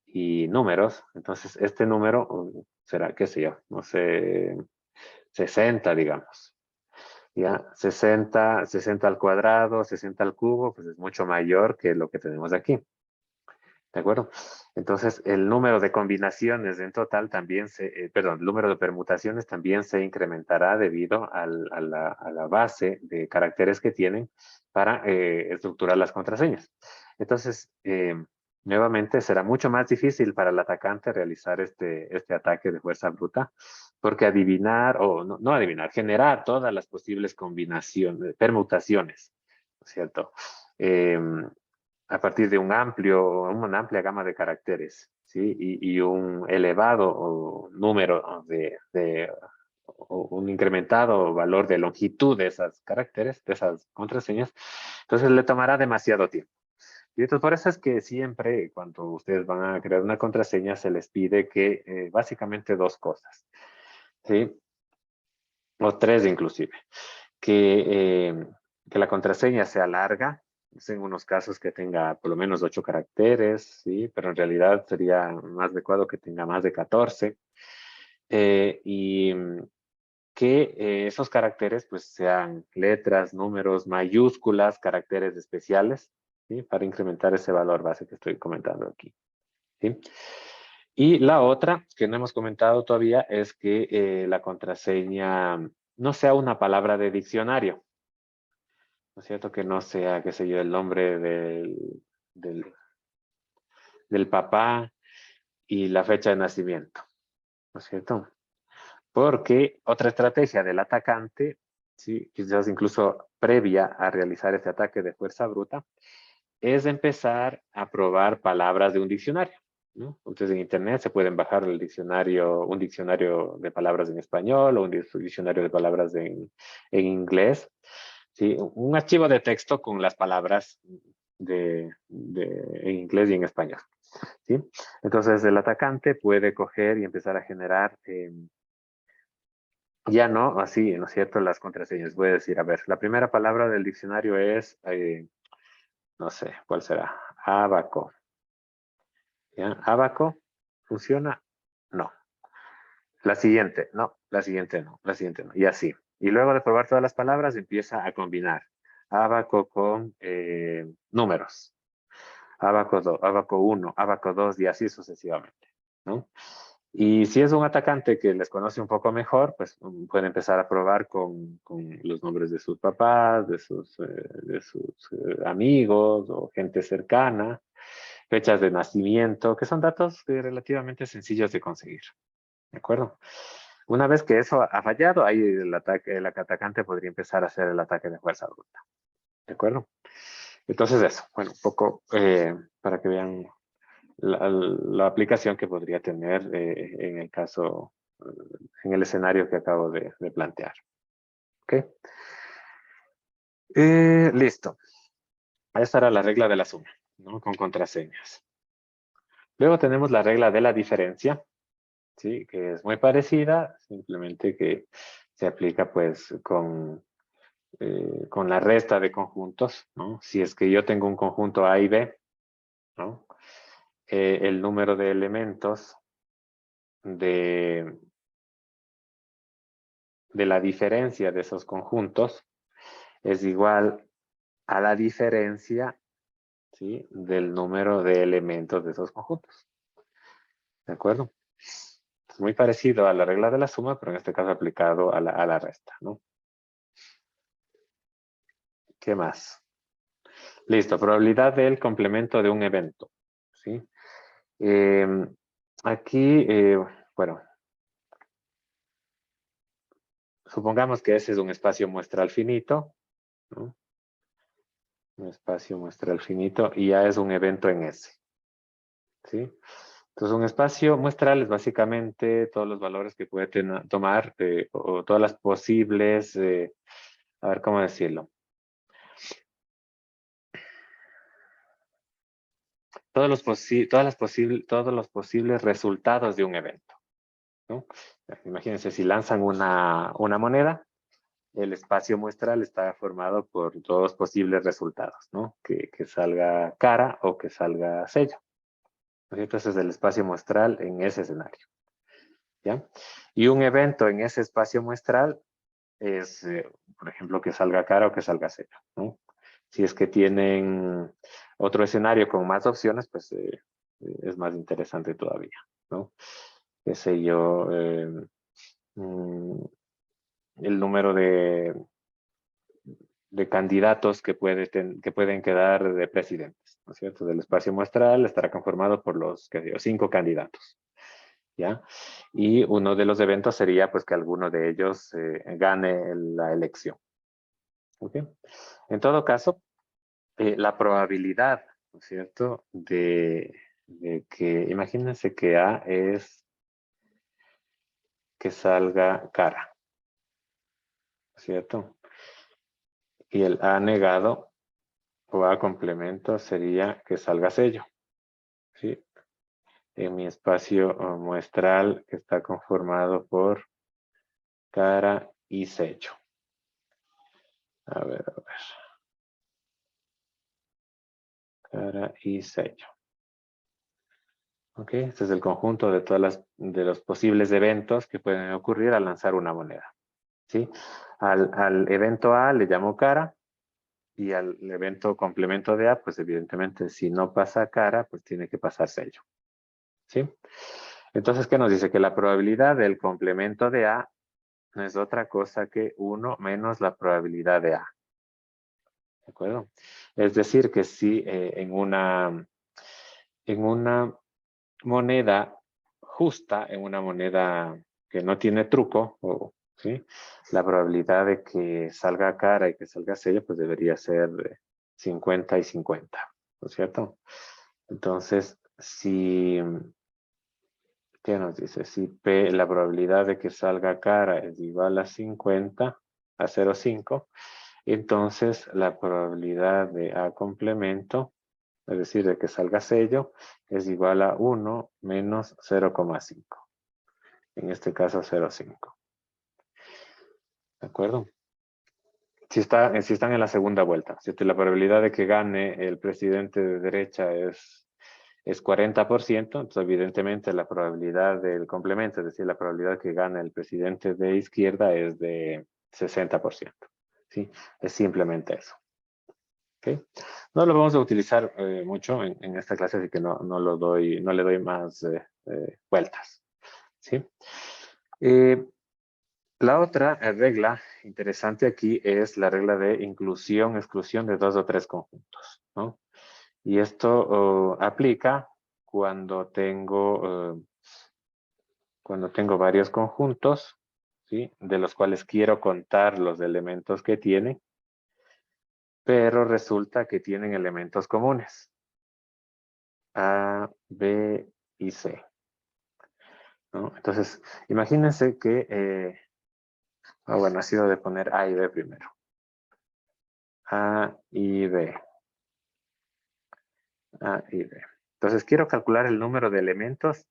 y números, entonces este número será, qué sé yo, no sé, 60, digamos. Ya, 60 al cuadrado, 60 al cubo, pues es mucho mayor que lo que tenemos aquí. ¿De acuerdo? Entonces, el número de combinaciones en total también perdón, el número de permutaciones también se incrementará debido a la base de caracteres que tienen para estructurar las contraseñas. Entonces, nuevamente será mucho más difícil para el atacante realizar este ataque de fuerza bruta, porque adivinar, o no adivinar, generar todas las posibles combinaciones, permutaciones, ¿no es cierto? A partir de una amplia gama de caracteres, ¿sí? Y un elevado número o un incrementado valor de longitud de esos caracteres, de esas contraseñas, entonces le tomará demasiado tiempo. Y entonces por eso es que siempre cuando ustedes van a crear una contraseña se les pide que básicamente dos cosas, ¿sí? O tres inclusive. Que, que la contraseña sea larga, en unos casos que tenga por lo menos 8 caracteres, ¿sí? Pero en realidad sería más adecuado que tenga más de 14. Y que esos caracteres pues sean letras, números, mayúsculas, caracteres especiales, ¿sí? Para incrementar ese valor base que estoy comentando aquí, ¿sí? Y la otra que no hemos comentado todavía es que la contraseña no sea una palabra de diccionario, ¿no es cierto? Que no sea, qué sé yo, el nombre del, del papá y la fecha de nacimiento, ¿no es cierto? Porque otra estrategia del atacante, ¿sí? Quizás incluso previa a realizar este ataque de fuerza bruta, es empezar a probar palabras de un diccionario, ¿no? Entonces en internet se pueden bajar un diccionario de palabras en español o un diccionario de palabras en inglés, ¿sí? Un archivo de texto con las palabras en inglés y en español, ¿sí? Entonces el atacante puede coger y empezar a generar ya no así, ¿no es cierto? Las contraseñas. Voy a decir, a ver, la primera palabra del diccionario es, no sé, ¿cuál será? Abaco. ¿Ya? ¿Abaco? ¿Funciona? No. La siguiente, no. La siguiente no. La siguiente no. Y así. Y luego de probar todas las palabras, empieza a combinar abaco con números. Abaco 2, abaco 1, abaco 2 y así sucesivamente, ¿no? Y si es un atacante que les conoce un poco mejor, pues puede empezar a probar con los nombres de sus papás, de sus amigos o gente cercana, fechas de nacimiento, que son datos relativamente sencillos de conseguir. ¿De acuerdo? Una vez que eso ha fallado, ahí el atacante podría empezar a hacer el ataque de fuerza bruta. ¿De acuerdo? Entonces eso, bueno, un poco para que vean la aplicación que podría tener en el caso, en el escenario que acabo de plantear. ¿Ok? Listo. Esta era la regla de la suma, ¿no? Con contraseñas. Luego tenemos la regla de la diferencia, ¿sí? Que es muy parecida, simplemente que se aplica pues con la resta de conjuntos, ¿no? Si es que yo tengo un conjunto A y B, ¿no? El número de elementos de, de la diferencia de esos conjuntos es igual a la diferencia, ¿sí? Del número de elementos de esos conjuntos. ¿De acuerdo? Es muy parecido a la regla de la suma, pero en este caso aplicado a la resta, ¿no? ¿Qué más? Listo, probabilidad del complemento de un evento, ¿sí? Eh, aquí, bueno, supongamos que ese es un espacio muestral finito, ¿no? Un espacio muestral finito y ya es un evento en S, ¿sí? Entonces, un espacio muestral es básicamente todos los valores que puede tomar o todas las posibles, a ver cómo decirlo, todos los posibles resultados de un evento, ¿no? Imagínense, si lanzan una moneda, el espacio muestral está formado por dos posibles resultados, ¿no? Que salga cara o que salga sello. Entonces, el espacio muestral en ese escenario, ¿ya? Y un evento en ese espacio muestral es, por ejemplo, que salga cara o que salga sello, ¿no? Si es que tienen otro escenario con más opciones, pues es más interesante todavía, ¿no? Qué sé yo, mm, el número de candidatos que pueden quedar de presidentes, ¿no es cierto? Del espacio muestral estará conformado por los, qué sé yo, 5 candidatos. ¿ya? Y uno de los eventos sería pues que alguno de ellos gane la elección. ¿Ok? En todo caso, la probabilidad, ¿no es cierto? De que, imagínense que A es que salga cara, ¿cierto? Y el A negado o A complemento sería que salga sello, ¿sí? En mi espacio muestral que está conformado por cara y sello. A ver, cara y sello. Ok, este es el conjunto de de los posibles eventos que pueden ocurrir al lanzar una moneda. ¿Sí? Al evento A le llamo cara y al evento complemento de A, pues evidentemente si no pasa cara, pues tiene que pasar sello. ¿Sí? Entonces, ¿qué nos dice? Que la probabilidad del complemento de A no es otra cosa que 1 menos la probabilidad de A. ¿De acuerdo? Es decir, que si en una moneda justa, en una moneda que no tiene truco, ¿sí? La probabilidad de que salga cara y que salga sello, pues debería ser 50 y 50, ¿no es cierto? Entonces, si, ¿qué nos dice? Si P, la probabilidad de que salga cara es igual a 50, a 0,5, entonces la probabilidad de A complemento, es decir, de que salga sello, es igual a 1 menos 0,5. En este caso 0,5. ¿De acuerdo? Si están en la segunda vuelta, si la probabilidad de que gane el presidente de derecha es 40%, entonces evidentemente la probabilidad del complemento, es decir, la probabilidad que gane el presidente de izquierda es de 60%. ¿Sí? Es simplemente eso. ¿Okay? No lo vamos a utilizar mucho en esta clase, así que no le doy más vueltas. ¿Sí? La otra regla interesante aquí es la regla de inclusión, exclusión de 2 o 3 conjuntos, ¿no? Y esto aplica cuando tengo varios conjuntos, ¿sí? De los cuales quiero contar los elementos que tienen, pero resulta que tienen elementos comunes. A, B y C, ¿no? Entonces, imagínense que, bueno, ha sido de poner A y B primero. A y B. A y B. Entonces, quiero calcular el número de elementos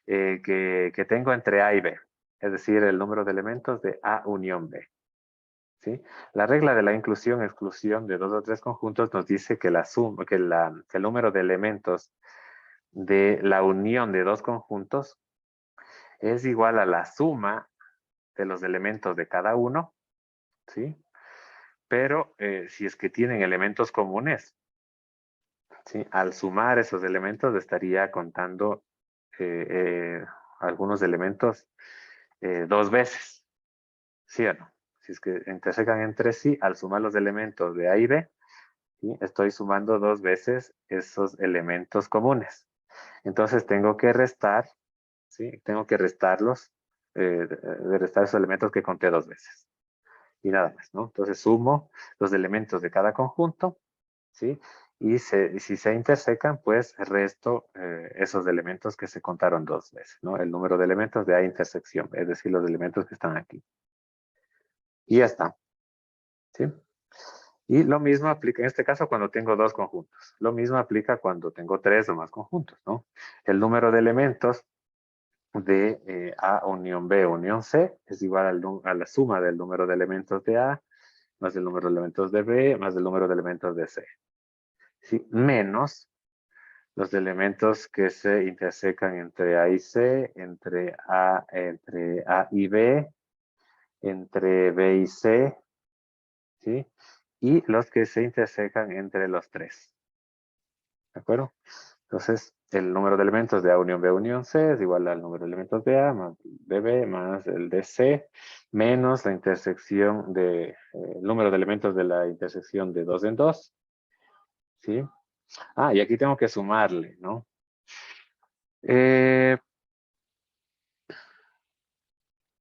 que tengo entre A y B. Es decir, el número de elementos de A unión B. ¿Sí? La regla de la inclusión-exclusión de 2 o 3 conjuntos nos dice que el número de elementos de la unión de 2 conjuntos es igual a la suma de los elementos de cada uno, ¿sí? Pero si es que tienen elementos comunes, ¿sí? Al sumar esos elementos estaría contando eh, eh, algunos elementos 2 veces, ¿sí o no? Si es que intersecan entre sí, al sumar los elementos de A y B, ¿sí? Estoy sumando 2 veces esos elementos comunes. Entonces tengo que restar, ¿sí? Tengo que restarlos, de restar esos elementos que conté 2 veces. Y nada más, ¿no? Entonces sumo los elementos de cada conjunto, ¿sí? Y si se intersecan, pues resto esos elementos que se contaron 2 veces, ¿no? El número de elementos de A intersección, es decir, los elementos que están aquí. Y ya está, ¿sí? Y lo mismo aplica en este caso cuando tengo 2 conjuntos. Lo mismo aplica cuando tengo 3 o más conjuntos, ¿no? El número de elementos de A unión B unión C es igual a la suma del número de elementos de A más el número de elementos de B más el número de elementos de C. ¿Sí? Menos los elementos que se intersecan entre A y C, entre A y B, entre B y C, ¿sí? Y los que se intersecan entre los tres. ¿De acuerdo? Entonces, el número de elementos de A unión B unión C es igual al número de elementos de A más de B más el de C, menos la intersección el número de elementos de la intersección de 2 en 2. ¿Sí? Ah, y aquí tengo que sumarle, ¿no?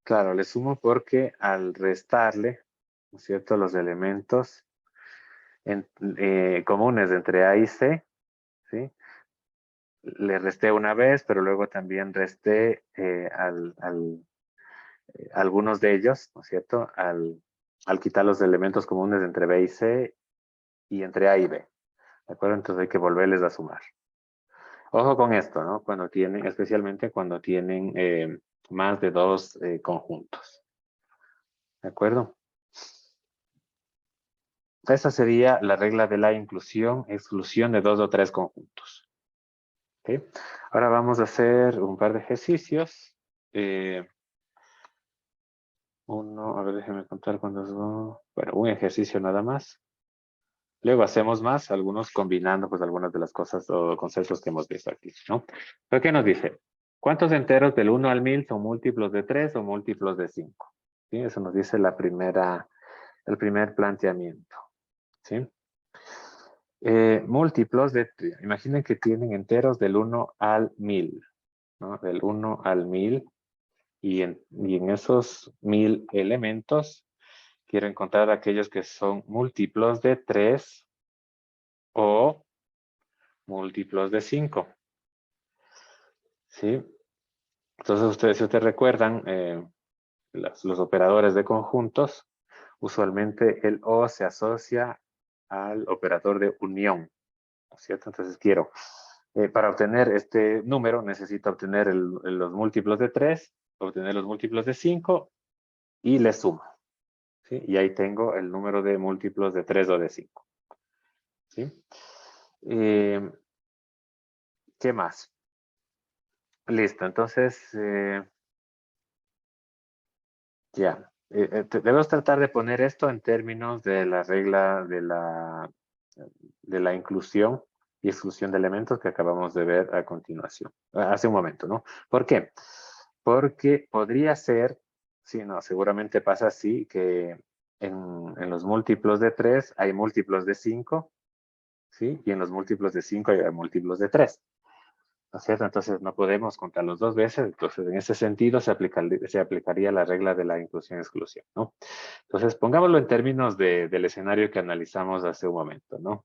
Claro, le sumo porque al restarle, ¿no es cierto?, los elementos comunes entre A y C, ¿sí? Le resté una vez, pero luego también resté algunos de ellos, ¿no es cierto?, al quitar los elementos comunes entre B y C y entre A y B. ¿De acuerdo? Entonces hay que volverles a sumar. Ojo con esto, ¿no? Cuando tienen, especialmente cuando tienen más de dos conjuntos. ¿De acuerdo? Esa sería la regla de la inclusión, exclusión de dos o tres conjuntos. ¿Okay? Ahora vamos a hacer un par de ejercicios. A ver, déjenme contar cuántos son. Bueno, un ejercicio nada más. Luego hacemos más, algunos combinando pues algunas de las cosas o conceptos que hemos visto aquí, ¿no? ¿Pero qué nos dice? ¿Cuántos enteros del 1 al 1000 son múltiplos de 3 o múltiplos de 5? ¿Sí? Eso nos dice el primer planteamiento, ¿sí? Múltiplos de, imaginen que tienen enteros del 1 al 1000, ¿no? Del 1 al 1000 y en esos 1000 elementos quiero encontrar aquellos que son múltiplos de 3 o múltiplos de 5. ¿Sí? Entonces ustedes, si ustedes recuerdan, los operadores de conjuntos, usualmente el O se asocia al operador de unión, ¿no es cierto? Entonces quiero, para obtener este número, necesito obtener los múltiplos de 3, obtener los múltiplos de 5 y le sumo. ¿Sí? Y ahí tengo el número de múltiplos de 3 o de 5. ¿Sí? ¿Qué más? Listo, entonces, ya. Debemos tratar de poner esto en términos de la regla de la inclusión y exclusión de elementos que acabamos de ver a continuación, hace un momento, ¿no? ¿Por qué? Porque podría ser, sí, no, seguramente pasa así, que en los múltiplos de 3 hay múltiplos de 5, ¿sí? Y en los múltiplos de 5 hay múltiplos de 3. ¿No es cierto? Entonces no podemos contarlos dos veces, entonces en ese sentido se aplicaría la regla de la inclusión-exclusión, ¿no? Entonces pongámoslo en términos del escenario que analizamos hace un momento, ¿no?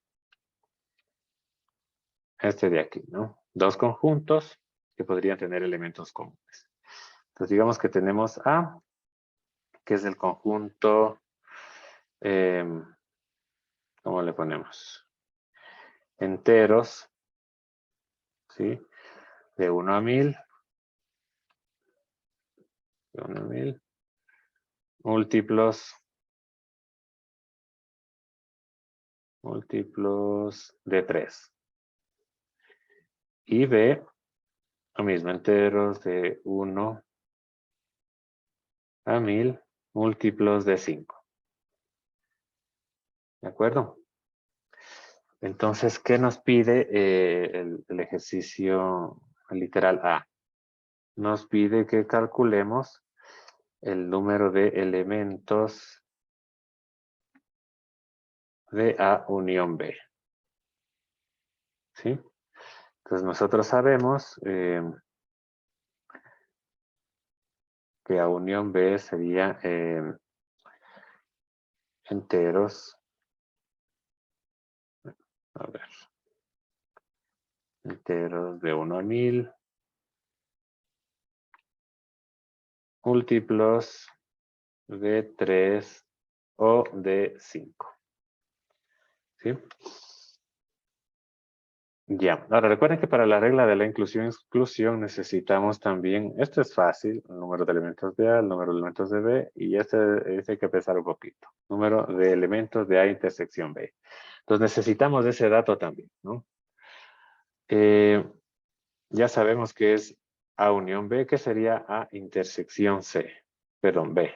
Este de aquí, ¿no? Dos conjuntos que podrían tener elementos comunes. Entonces digamos que tenemos A, que es el conjunto, ¿cómo le ponemos? Enteros, ¿sí? De 1 a 1000, de 1 a 1000, múltiplos de 3. Y B, lo mismo, enteros de 1 a 1000, múltiplos de 5. ¿De acuerdo? Entonces, ¿qué nos pide el ejercicio literal A? Nos pide que calculemos el número de elementos de A unión B. ¿Sí? Entonces, nosotros sabemos que A unión B sería enteros. A ver. Enteros de 1 a 1000. Múltiplos de 3 o de 5. ¿Sí? Ya. Ahora recuerden que para la regla de la inclusión-exclusión necesitamos también, esto es fácil, el número de elementos de A, el número de elementos de B, y este hay que pensar un poquito. Número de elementos de A intersección B. Entonces necesitamos ese dato también, ¿no? Ya sabemos que es A unión B, que sería A intersección C, perdón, B.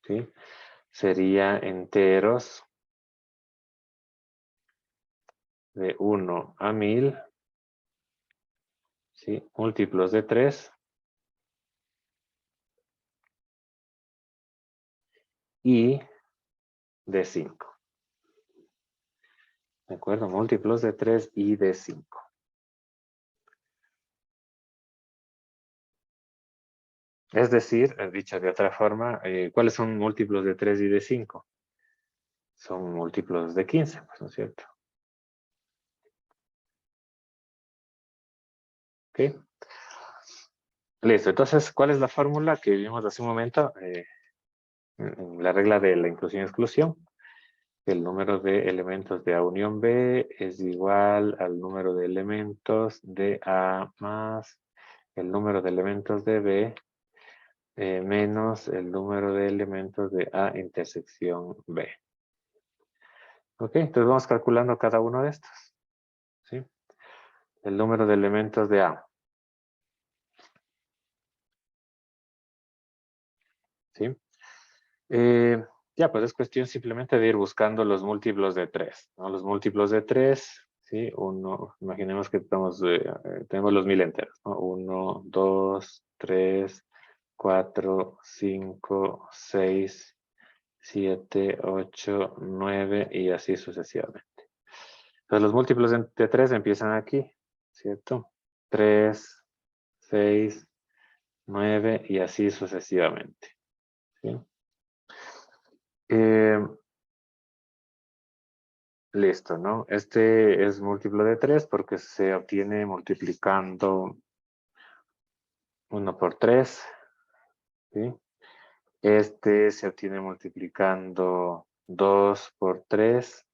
¿Sí? Sería enteros de 1 a 1000, ¿sí? Múltiplos de 3 y de 5. ¿De acuerdo? Múltiplos de 3 y de 5. Es decir, dicho de otra forma, ¿cuáles son múltiplos de 3 y de 5? Son múltiplos de 15, pues, ¿no es cierto? ¿Ok? Listo. Entonces, ¿cuál es la fórmula que vimos hace un momento? La regla de la inclusión-exclusión. El número de elementos de A unión B es igual al número de elementos de A más el número de elementos de B menos el número de elementos de A intersección B. Ok, entonces vamos calculando cada uno de estos. ¿Sí? El número de elementos de A. ¿Sí? Eh, ya, pues es cuestión simplemente de ir buscando los múltiplos de 3, ¿no? Los múltiplos de 3, ¿sí? Uno, imaginemos que tenemos los mil enteros, ¿no? 1, 2, 3, 4, 5, 6, 7, 8, 9 y así sucesivamente. Entonces los múltiplos de 3 empiezan aquí, ¿cierto? 3, 6, 9 y así sucesivamente. ¿Sí? Eh, Listo, ¿no? Este es múltiplo de 3 porque se obtiene multiplicando 1 por 3, ¿sí? Este se obtiene multiplicando 2 por 3.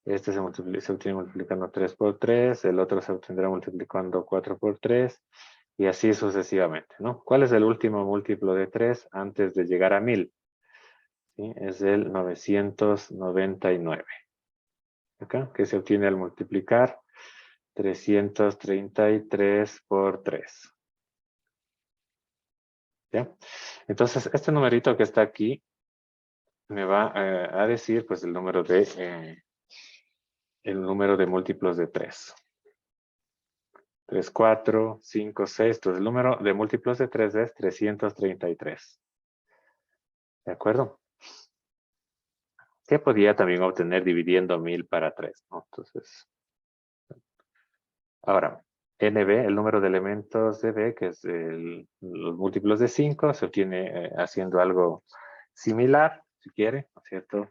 Este se obtiene multiplicando 3 por 3. El otro se obtendrá multiplicando 4 por 3. Y así sucesivamente, ¿no? ¿Cuál es el último múltiplo de 3 antes de llegar a 1000? ¿Sí? Es el 999. ¿Acá? Que se obtiene al multiplicar 333 por 3. ¿Ya? Entonces, este numerito que está aquí me va a decir pues el número de múltiplos de 3. 3, 4, 5, 6. Entonces, el número de múltiplos de 3 es 333. ¿De acuerdo? ¿Qué podía también obtener dividiendo 1000 para 3? ¿No? Entonces, ahora, NB, el número de elementos de B, que es los múltiplos de 5, se obtiene haciendo algo similar, si quiere, ¿no es cierto?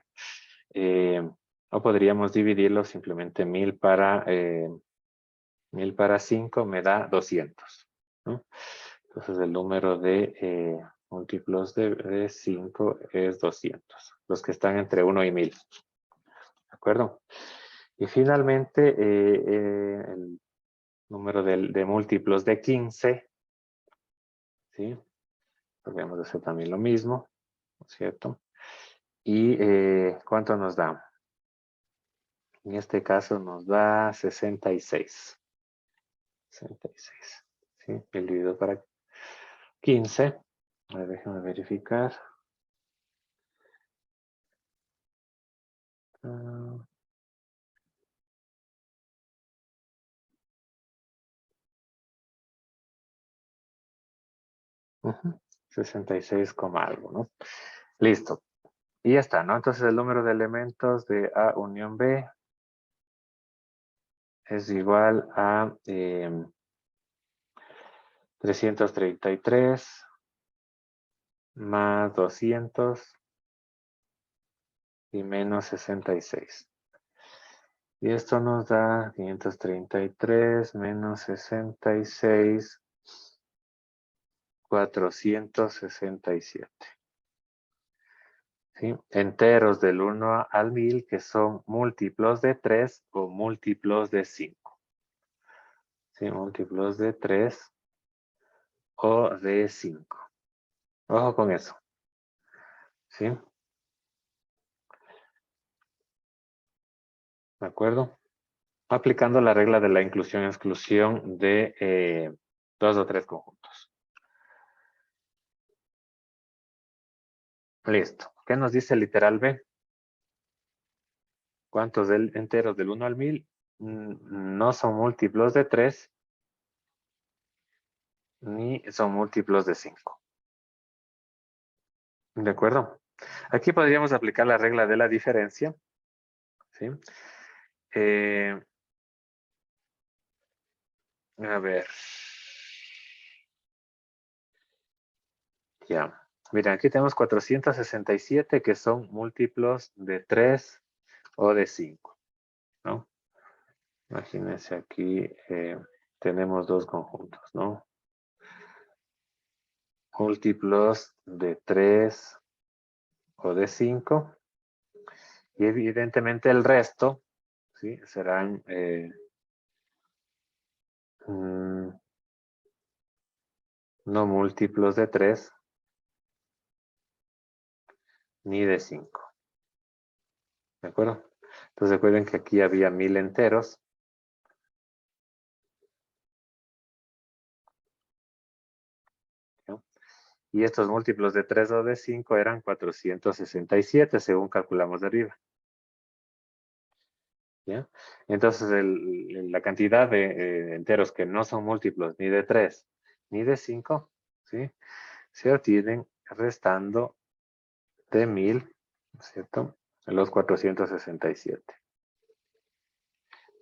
O podríamos dividirlo simplemente 1000 para 5 me da 200, ¿no? Entonces el número de múltiplos de 5 es 200, los que están entre 1 y 1000, ¿de acuerdo? Y finalmente el número de múltiplos de 15, ¿sí? Podríamos hacer también lo mismo, ¿no es cierto? ¿Y cuánto nos da? En este caso nos da 66. 66. ¿Sí? El dividido para 15. A ver, déjame verificar. Uh, 66 como algo, ¿no? Listo. Y ya está, ¿no? Entonces el número de elementos de A unión B es igual a 333 más 200 y menos 66. Y esto nos da 533 menos 66, 467. ¿Sí? Enteros del 1 al 1000 que son múltiplos de 3 o múltiplos de 5. ¿Sí? Múltiplos de 3 o de 5. Ojo con eso. ¿Sí? ¿De acuerdo? Aplicando la regla de la inclusión-exclusión de 2 o 3 conjuntos. Listo. ¿Qué nos dice el literal B? ¿Cuántos enteros del 1 al 1000 no son múltiplos de 3 ni son múltiplos de 5? ¿De acuerdo? Aquí podríamos aplicar la regla de la diferencia. ¿Sí? Eh, a ver. Ya. Miren, aquí tenemos 467 que son múltiplos de 3 o de 5, ¿no? Imagínense aquí tenemos dos conjuntos, ¿no? Múltiplos de 3 o de 5. Y evidentemente el resto, ¿sí? Serán no múltiplos de 3 ni de 5. ¿De acuerdo? Entonces recuerden que aquí había 1000 enteros. ¿No? Y estos múltiplos de 3 o de 5 eran 467, según calculamos de arriba. ¿Ya? Entonces, la cantidad de enteros que no son múltiplos ni de 3 ni de 5, ¿sí? Se obtienen restando de 1000, ¿no es cierto? Los 467.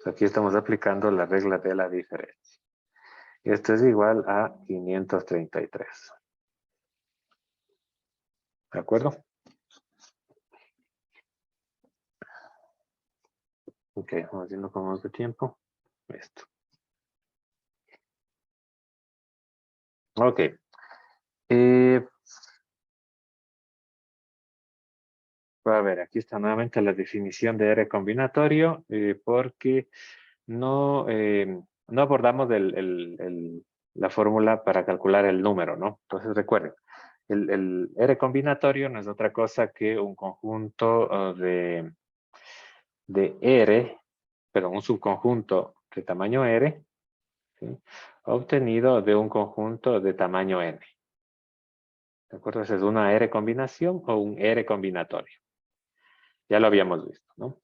Aquí estamos aplicando la regla de la diferencia. Esto es igual a 533. ¿De acuerdo? Ok, vamos viendo cómo vamos de tiempo. Esto. Ok. A ver, aquí está nuevamente la definición de R combinatorio, porque no abordamos la fórmula para calcular el número, ¿no? Entonces recuerden, el R combinatorio no es otra cosa que un conjunto de R, pero un subconjunto de tamaño R, ¿sí? Obtenido de un conjunto de tamaño N. ¿De acuerdo? Esa es una R combinación o un R combinatorio. Ya lo habíamos visto, ¿no?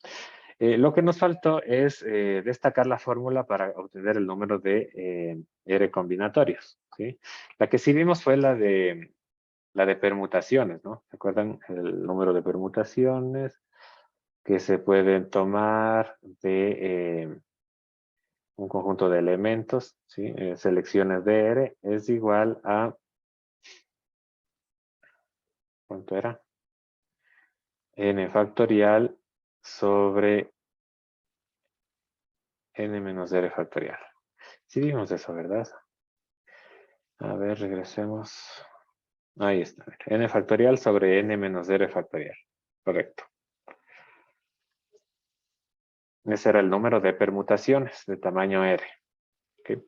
Lo que nos faltó es destacar la fórmula para obtener el número de R combinatorios, ¿sí? La que sí vimos fue la de permutaciones, ¿no? ¿Se acuerdan? El número de permutaciones que se pueden tomar de un conjunto de elementos, ¿sí? Selecciones de R es igual a... ¿Cuánto era? N factorial sobre N menos R factorial. Sí vimos eso, ¿verdad? A ver, regresemos. Ahí está. N factorial sobre N menos R factorial. Correcto. Ese era el número de permutaciones de tamaño R. ¿Okay?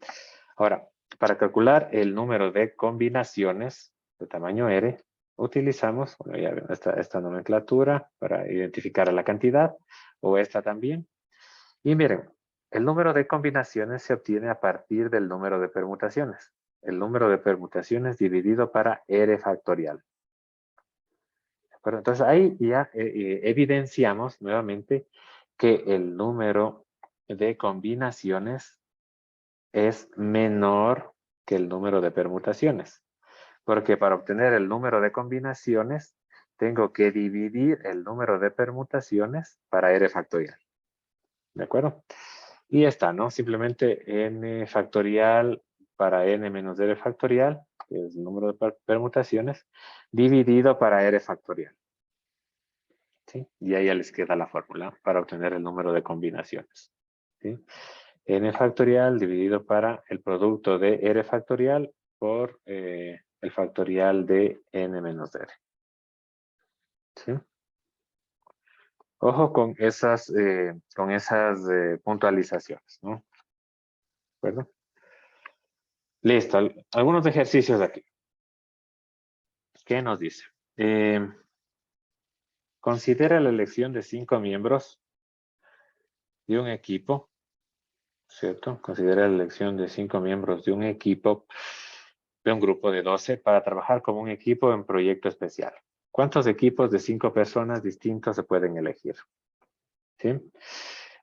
Ahora, para calcular el número de combinaciones de tamaño R, utilizamos, bueno, ya ven, esta nomenclatura para identificar la cantidad, o esta también. Y miren, el número de combinaciones se obtiene a partir del número de permutaciones. El número de permutaciones dividido para R factorial. Pero entonces ahí ya evidenciamos nuevamente que el número de combinaciones es menor que el número de permutaciones. Porque para obtener el número de combinaciones, tengo que dividir el número de permutaciones para R factorial. ¿De acuerdo? Y está, ¿no? Simplemente n factorial para n menos r factorial, que es el número de permutaciones, dividido para r factorial. ¿Sí? Y ahí ya les queda la fórmula para obtener el número de combinaciones. ¿Sí? N factorial dividido para el producto de R factorial por el factorial de N menos R. ¿Sí? Ojo con esas puntualizaciones, ¿no? ¿De acuerdo? Listo. Algunos ejercicios aquí. ¿Qué nos dice? Considera la elección de 5 miembros de un equipo, ¿cierto? Considera la elección de 5 miembros de un equipo, de un grupo de 12, para trabajar como un equipo en proyecto especial. ¿Cuántos equipos de 5 personas distintos se pueden elegir? ¿Sí?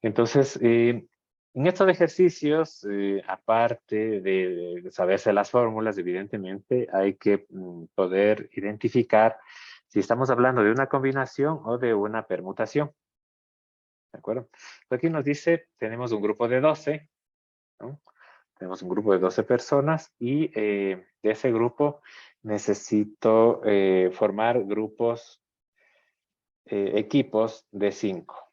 Entonces, en estos ejercicios, aparte de saberse las fórmulas, evidentemente, hay que poder identificar si estamos hablando de una combinación o de una permutación. ¿De acuerdo? Aquí nos dice, tenemos un grupo de 12, ¿no? Tenemos un grupo de 12 personas y de ese grupo necesito formar grupos, equipos de 5.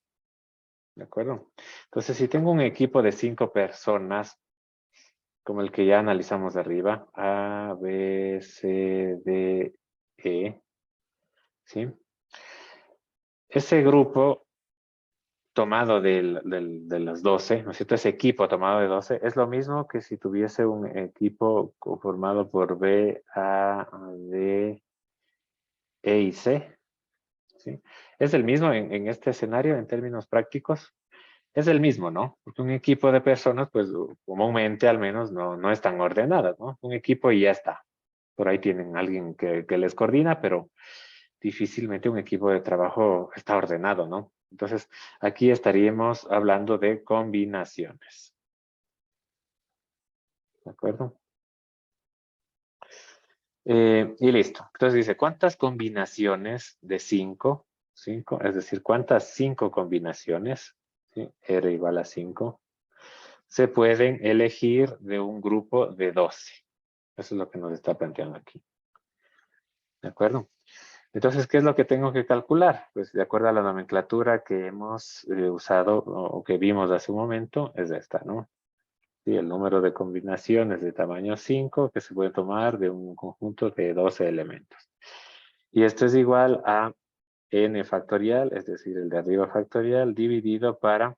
¿De acuerdo? Entonces, si tengo un equipo de 5 personas, como el que ya analizamos de arriba, A, B, C, D, E, ¿sí? Ese grupo tomado de los 12, ¿no es cierto? Ese equipo tomado de 12 es lo mismo que si tuviese un equipo formado por B, A, D, E y C, ¿sí? Es el mismo en este escenario en términos prácticos. Es el mismo, ¿no? Porque un equipo de personas, pues comúnmente al menos no es tan ordenada, ¿no? Un equipo y ya está. Por ahí tienen alguien que les coordina, pero difícilmente un equipo de trabajo está ordenado, ¿no? Entonces, aquí estaríamos hablando de combinaciones. ¿De acuerdo? Y listo. Entonces dice, ¿cuántas combinaciones de 5? 5, es decir, ¿cuántas 5 combinaciones? ¿Sí? R igual a 5. Se pueden elegir de un grupo de 12. Eso es lo que nos está planteando aquí. ¿De acuerdo? Entonces, ¿qué es lo que tengo que calcular? Pues de acuerdo a la nomenclatura que hemos usado o que vimos hace un momento, es esta, ¿no? Sí, el número de combinaciones de tamaño 5 que se puede tomar de un conjunto de 12 elementos. Y esto es igual a n factorial, es decir, el de arriba factorial, dividido para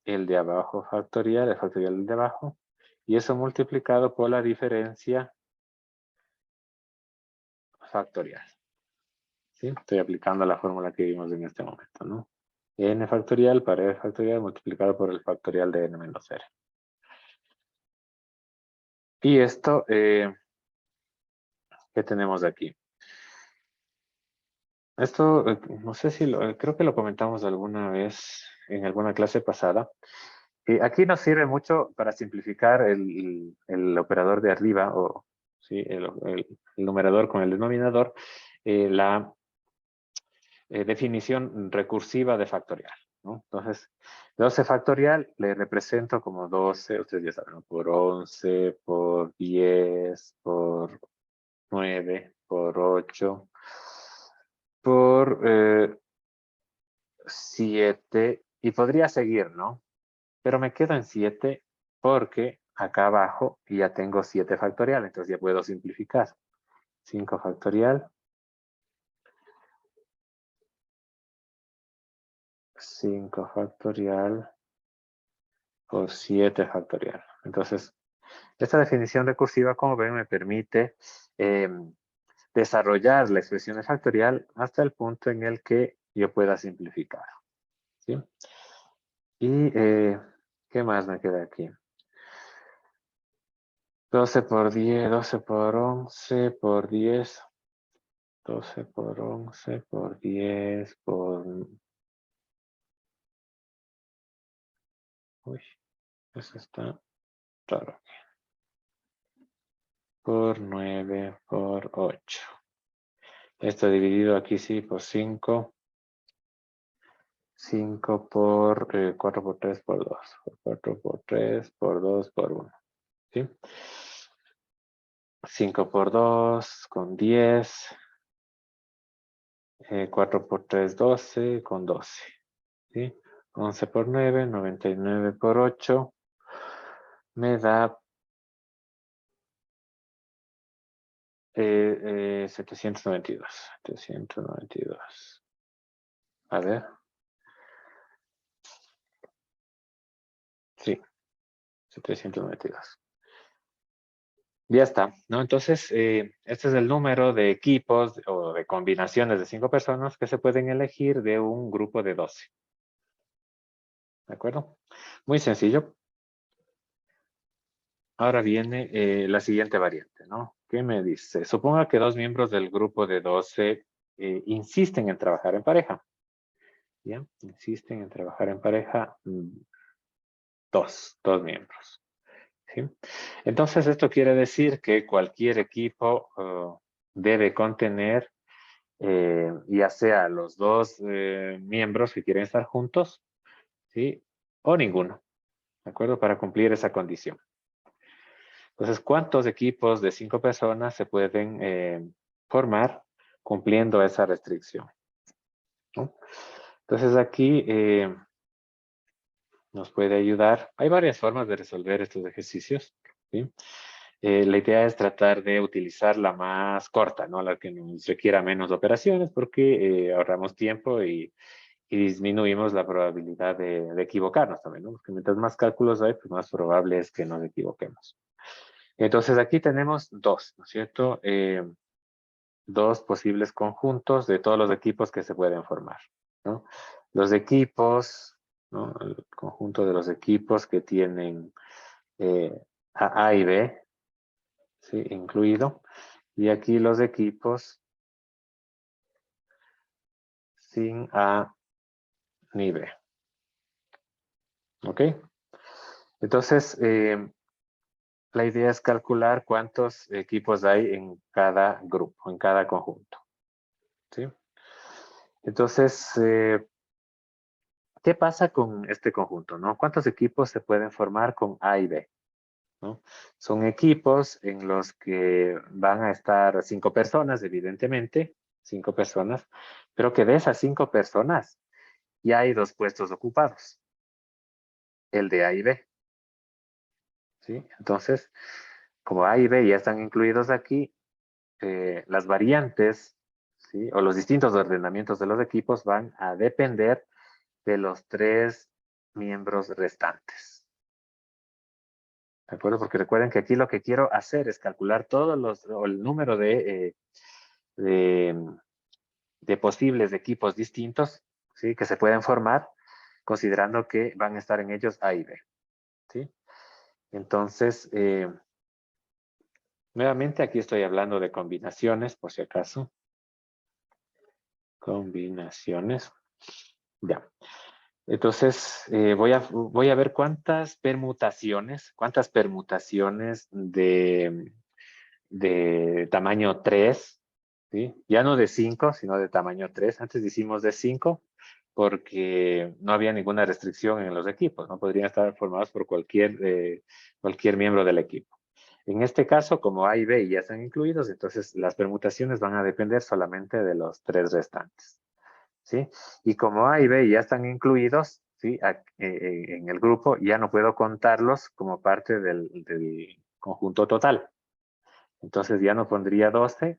el de abajo factorial, el factorial del de abajo, y eso multiplicado por la diferencia factorial. ¿Sí? Estoy aplicando la fórmula que vimos en este momento, ¿no? N factorial para n factorial multiplicado por el factorial de n menos r. Y esto, ¿qué tenemos aquí? Esto, no sé si creo que lo comentamos alguna vez en alguna clase pasada. Aquí nos sirve mucho para simplificar el operador de arriba, o ¿sí? el numerador con el denominador, la definición recursiva de factorial, ¿no? Entonces, 12 factorial le represento como 12, ustedes ya saben, ¿no? Por 11, por 10, por 9, por 8, por 7, y podría seguir, ¿no? Pero me quedo en 7 porque acá abajo ya tengo 7 factorial, entonces ya puedo simplificar. 5 factorial, 5 factorial por 7 factorial. Entonces, esta definición recursiva, como ven, me permite desarrollar la expresión de factorial hasta el punto en el que yo pueda simplificar. ¿Sí? Y, ¿qué más me queda aquí? 12 por 10, 12 por 11, por 10, 12 por 11, por 10, por... Uy, eso está raro. Por 9, por 8. Esto dividido aquí sí por 5. 5 por 4 por 3 por 2. Por 4 por 3 por 2 por 1. ¿Sí? 5 por 2 con 10. 4 por 3, 12 con 12. ¿Sí? 11 por 9, 99 por 8. Me da 792. 792. A ver. Sí, 792. Ya está, ¿no? Entonces, este es el número de equipos o de combinaciones de 5 personas que se pueden elegir de un grupo de 12. ¿De acuerdo? Muy sencillo. Ahora viene la siguiente variante, ¿no? ¿Qué me dice? Suponga que 2 miembros del grupo de 12 insisten en trabajar en pareja. ¿Ya? Insisten en trabajar en pareja 2 miembros. ¿Sí? Entonces, esto quiere decir que cualquier equipo debe contener ya sea los 2 miembros que quieren estar juntos, ¿sí? O ninguno, ¿de acuerdo? Para cumplir esa condición. Entonces, ¿cuántos equipos de 5 personas se pueden formar cumpliendo esa restricción? ¿No? Entonces, aquí nos puede ayudar. Hay varias formas de resolver estos ejercicios, ¿sí? La idea es tratar de utilizar la más corta, ¿no? La que nos requiera menos operaciones porque ahorramos tiempo y disminuimos la probabilidad de equivocarnos también, ¿no? Porque mientras más cálculos hay, pues más probable es que nos equivoquemos. Entonces aquí tenemos dos, ¿no es cierto? Dos posibles conjuntos de todos los equipos que se pueden formar, ¿no? Los equipos, ¿no? El conjunto de los equipos que tienen A y B, ¿sí? Incluido. Y aquí los equipos sin A ni B. ¿Ok? Entonces, la idea es calcular cuántos equipos hay en cada grupo, en cada conjunto. ¿Sí? Entonces, ¿qué pasa con este conjunto? ¿No? ¿Cuántos equipos se pueden formar con A y B? ¿No? Son equipos en los que van a estar 5 personas, evidentemente, 5 personas, pero que de esas 5 personas ya hay 2 puestos ocupados, el de A y B. ¿Sí? Entonces, como A y B ya están incluidos aquí, las variantes, ¿sí? O los distintos ordenamientos de los equipos van a depender de los 3 miembros restantes. ¿De acuerdo? Porque recuerden que aquí lo que quiero hacer es calcular o el número de, de posibles equipos distintos, ¿sí? Que se pueden formar, considerando que van a estar en ellos A y B. ¿Sí? Entonces, nuevamente aquí estoy hablando de combinaciones, por si acaso. Combinaciones. Ya. Entonces, voy a ver cuántas permutaciones de tamaño 3, ¿sí? Ya no de 5, sino de tamaño 3. Antes decimos de 5 porque no había ninguna restricción en los equipos, ¿no? Podrían estar formados por cualquier miembro del equipo. En este caso, como A y B ya están incluidos, entonces las permutaciones van a depender solamente de los 3 restantes. ¿Sí? Y como A y B ya están incluidos, ¿sí? En el grupo, ya no puedo contarlos como parte del conjunto total. Entonces ya no pondría 12,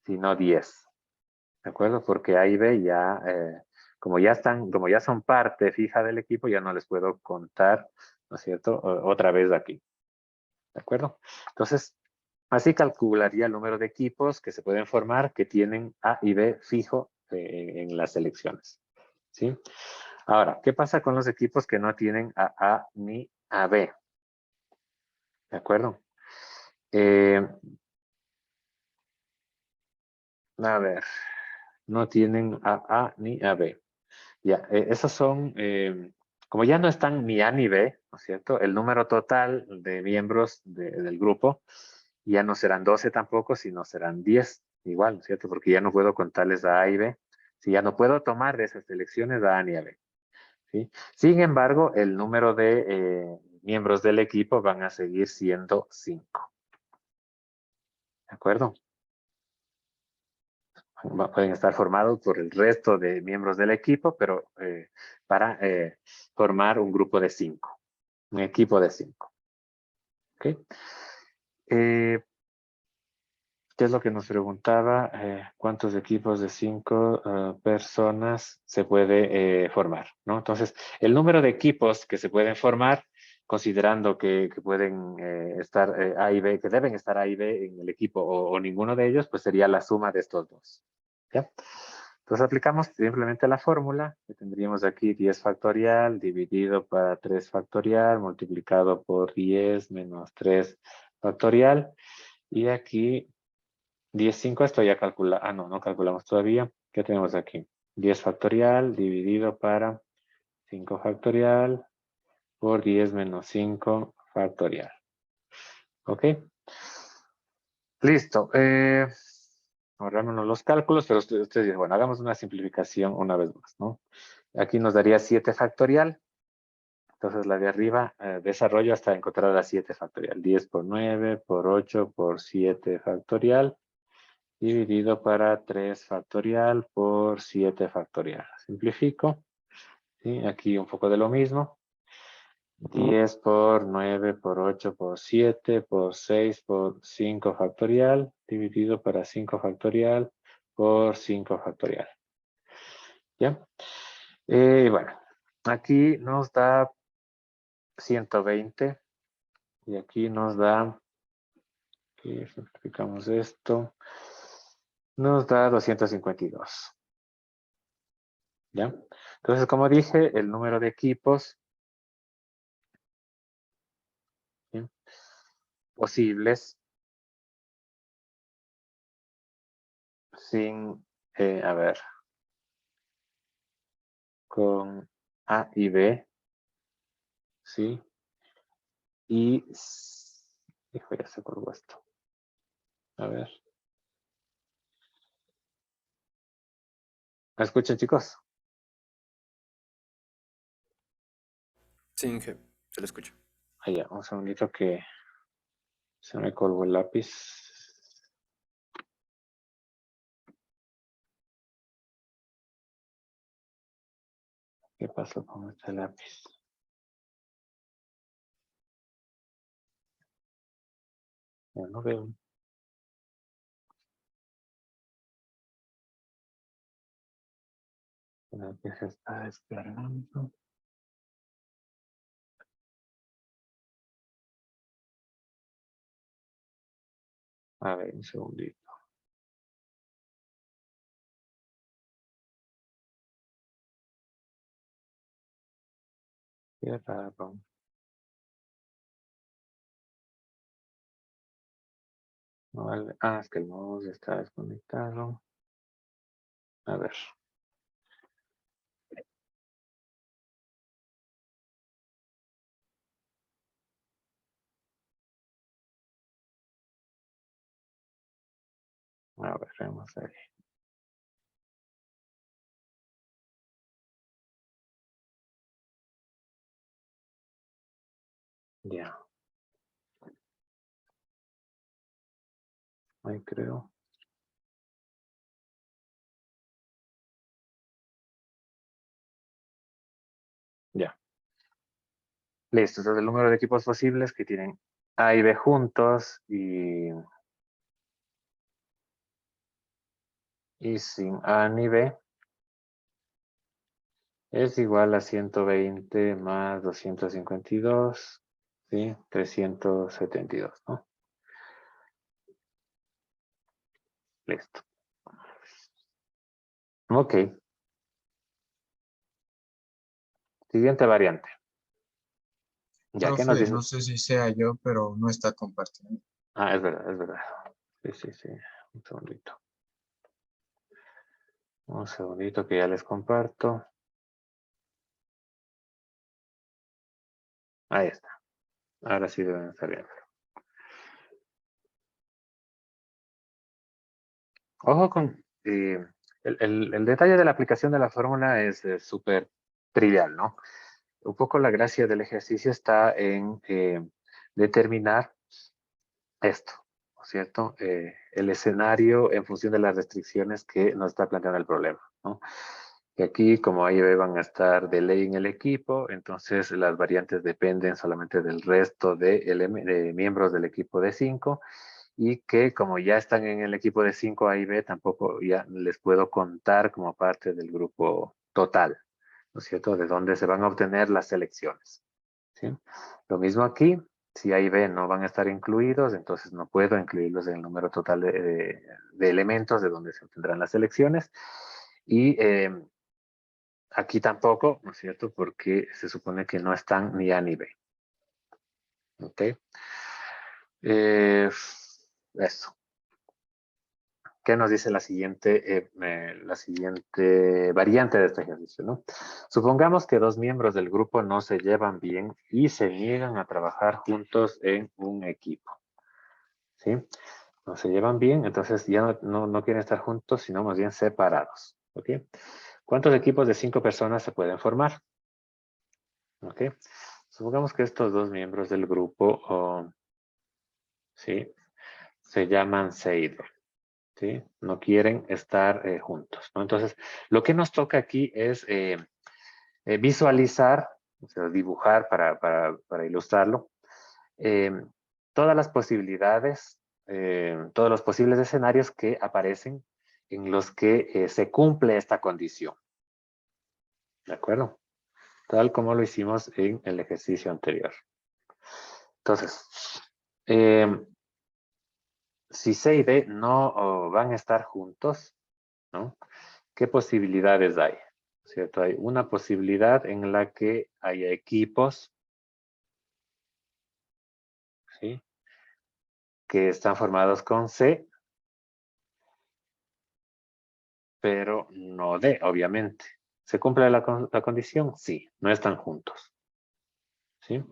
sino 10. ¿De acuerdo? Porque A y B ya, como ya son parte fija del equipo, ya no les puedo contar, ¿no es cierto? Otra vez aquí. ¿De acuerdo? Entonces, así calcularía el número de equipos que se pueden formar que tienen A y B fijo en las selecciones. ¿Sí? Ahora, ¿qué pasa con los equipos que no tienen a A ni a B? ¿De acuerdo? A ver, no tienen a A ni a B. Ya, esos son, como ya no están ni A ni B, ¿no es cierto? El número total de miembros del grupo ya no serán 12 tampoco, sino serán 10, igual, ¿no es cierto? Porque ya no puedo contarles a A y B. Si ya no puedo tomar de esas selecciones a A ni a B. ¿Sí? Sin embargo, el número de miembros del equipo van a seguir siendo 5. ¿De acuerdo? Pueden estar formados por el resto de miembros del equipo, pero para formar un grupo de 5. Un equipo de 5. ¿Ok? ¿Qué es lo que nos preguntaba? ¿Cuántos equipos de 5 personas se puede formar? ¿No? Entonces, el número de equipos que se pueden formar, considerando que pueden estar A y B, que deben estar A y B en el equipo o ninguno de ellos, pues sería la suma de estos dos. ¿Ya? Entonces aplicamos simplemente la fórmula, que tendríamos aquí 10 factorial dividido para 3 factorial, multiplicado por 10 menos 3 factorial. Y aquí 10, 5, esto ya calcula. Ah, no, no calculamos todavía. ¿Qué tenemos aquí? 10 factorial dividido para 5 factorial por 10 menos 5 factorial. ¿Ok? Listo. Ahorrámonos los cálculos, pero ustedes dicen, bueno, hagamos una simplificación una vez más, ¿no? Aquí nos daría 7 factorial. Entonces la de arriba desarrollo hasta encontrar la 7 factorial. 10 por 9 por 8 por 7 factorial dividido para 3 factorial por 7 factorial. Simplifico. ¿Sí? Aquí un poco de lo mismo. 10 por 9 por 8 por 7 por 6 por 5 factorial dividido para 5 factorial por 5 factorial. ¿Ya? Bueno, aquí nos da 120 y aquí nos da, si simplificamos esto, nos da 252. ¿Ya? Entonces, como dije, el número de equipos, ¿sí?, posibles sin, a ver, con A y B, ¿sí? Y, hijo, ya se colgó esto. A ver. ¿Me escuchan, chicos? Sí, Inge, te lo escucho. Ya, un segundito que se me colgó el lápiz. ¿Qué pasó con este lápiz? Ya no veo. El lápiz se está descargando. A ver, un segundito. Qué raro. No vale. Ah, es que el mouse está desconectado. A ver. A ver, vamos ahí. Ya. Ahí creo. Ya. Listo. Entonces el número de equipos posibles que tienen A y B juntos y sin A ni B es igual a 120 más 252, ¿sí? 372, ¿no? Listo. Ok. Siguiente variante. Ya, ¿qué nos Profe, dice? no sé si sea yo, pero no está compartiendo. Ah, es verdad, es verdad. Sí, sí, sí. Un segundito. Un segundito que ya les comparto. Ahí está. Ahora sí deben estar bien. Ojo con... el detalle de la aplicación de la fórmula es súper trivial, ¿no? Un poco la gracia del ejercicio está en determinar esto, ¿no es cierto? El escenario en función de las restricciones que nos está planteando el problema, ¿no? Y aquí, como A y B van a estar de ley en el equipo, entonces las variantes dependen solamente del resto de miembros del equipo de 5 y que como ya están en el equipo de 5 A y B, tampoco ya les puedo contar como parte del grupo total, ¿no es cierto? De dónde se van a obtener las selecciones, ¿sí? Lo mismo aquí, si A y B no van a estar incluidos, entonces no puedo incluirlos en el número total de elementos de donde se obtendrán las selecciones. Y aquí tampoco, ¿no es cierto? Porque se supone que no están ni A ni B. ¿Ok? Eso. ¿Qué nos dice la siguiente variante de este ejercicio, ¿no? Supongamos que dos miembros del grupo no se llevan bien y se niegan a trabajar juntos en un equipo. ¿Sí? No se llevan bien, entonces ya no quieren estar juntos, sino más bien separados. ¿Ok? ¿Cuántos equipos de 5 personas se pueden formar? ¿Ok? Supongamos que estos dos miembros del grupo, ¿sí? Se llaman C y D, ¿sí? No quieren estar juntos, ¿no? Entonces, lo que nos toca aquí es visualizar, o sea, dibujar para ilustrarlo, eh, todas las posibilidades, todos los posibles escenarios que aparecen en los que se cumple esta condición. ¿De acuerdo? Tal como lo hicimos en el ejercicio anterior. Entonces, si C y D no van a estar juntos, ¿no? ¿Qué posibilidades hay? ¿Cierto? Hay una posibilidad en la que haya equipos, ¿sí? Que están formados con C, pero no D, obviamente. ¿Se cumple la condición? Sí, no están juntos. ¿Sí?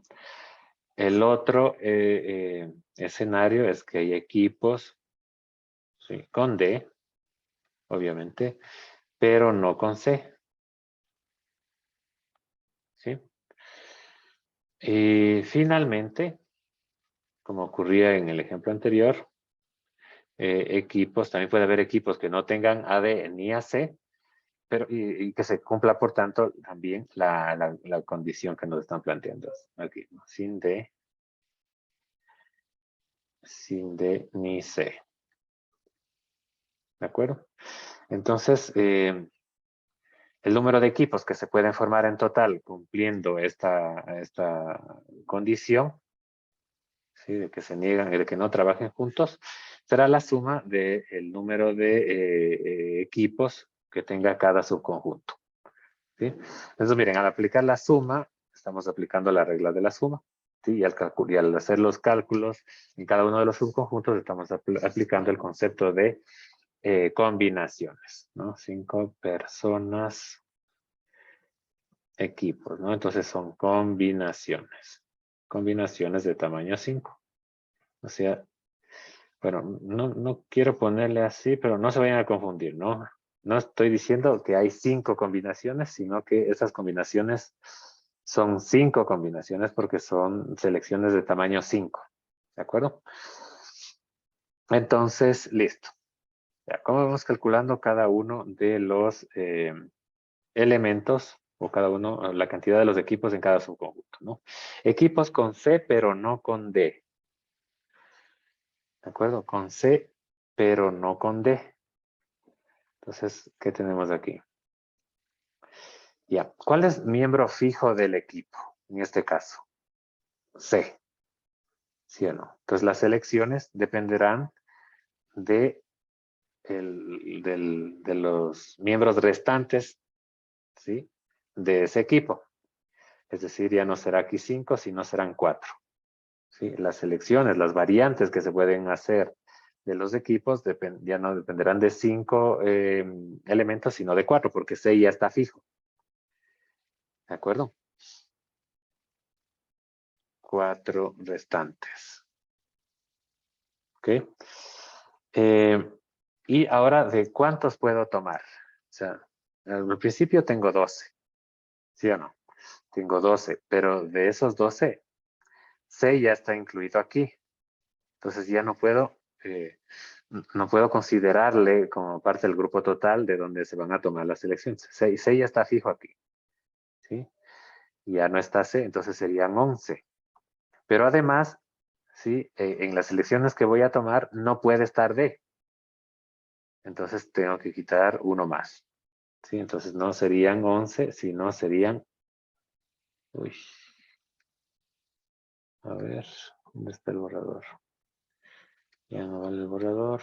El otro escenario es que hay equipos, ¿sí? Con D, obviamente, pero no con C. ¿Sí? Y finalmente, como ocurría en el ejemplo anterior, equipos, también puede haber equipos que no tengan AD ni AC, pero y que se cumpla, por tanto, también la condición que nos están planteando aquí, ¿no? Sin D ni C. ¿De acuerdo? Entonces, el número de equipos que se pueden formar en total cumpliendo esta condición, ¿sí? De que se niegan, de que no trabajen juntos, será la suma del número de equipos que tenga cada subconjunto. ¿Sí? Entonces, miren, al aplicar la suma, estamos aplicando la regla de la suma. ¿Sí? Y al hacer los cálculos en cada uno de los subconjuntos, estamos aplicando el concepto de combinaciones, ¿no? 5 personas, equipos, ¿no? Entonces son combinaciones. Combinaciones de tamaño 5. O sea, bueno, no quiero ponerle así, pero no se vayan a confundir, ¿no? No estoy diciendo que hay 5 combinaciones, sino que esas combinaciones son 5 combinaciones porque son selecciones de tamaño 5. ¿De acuerdo? Entonces, listo. Ya, ¿cómo vamos calculando cada uno de los elementos o cada uno, la cantidad de los equipos en cada subconjunto, ¿no? Equipos con C, pero no con D. ¿De acuerdo? Con C, pero no con D. Entonces, ¿qué tenemos aquí? Ya, ¿cuál es miembro fijo del equipo? En este caso, C. ¿Sí o no? Entonces, las selecciones dependerán de, de los miembros restantes, ¿sí? De ese equipo. Es decir, ya no será aquí 5, sino serán 4. ¿Sí? Las selecciones, las variantes que se pueden hacer de los equipos ya no dependerán de 5 elementos, sino de 4, porque 6 ya está fijo. ¿De acuerdo? 4 restantes. ¿Ok? Y ahora, ¿de cuántos puedo tomar? O sea, al principio tengo 12. ¿Sí o no? Tengo 12, pero de esos 12, 6 ya está incluido aquí. Entonces ya no puedo considerarle como parte del grupo total de donde se van a tomar las elecciones. 6 ya está fijo aquí. ¿Sí? Y ya no está C, entonces serían 11. Pero además, ¿sí? En las elecciones que voy a tomar no puede estar D. Entonces tengo que quitar uno más. ¿Sí? Entonces no serían 11, sino serían... Uy. A ver, ¿dónde está el borrador? Ya no vale el borrador.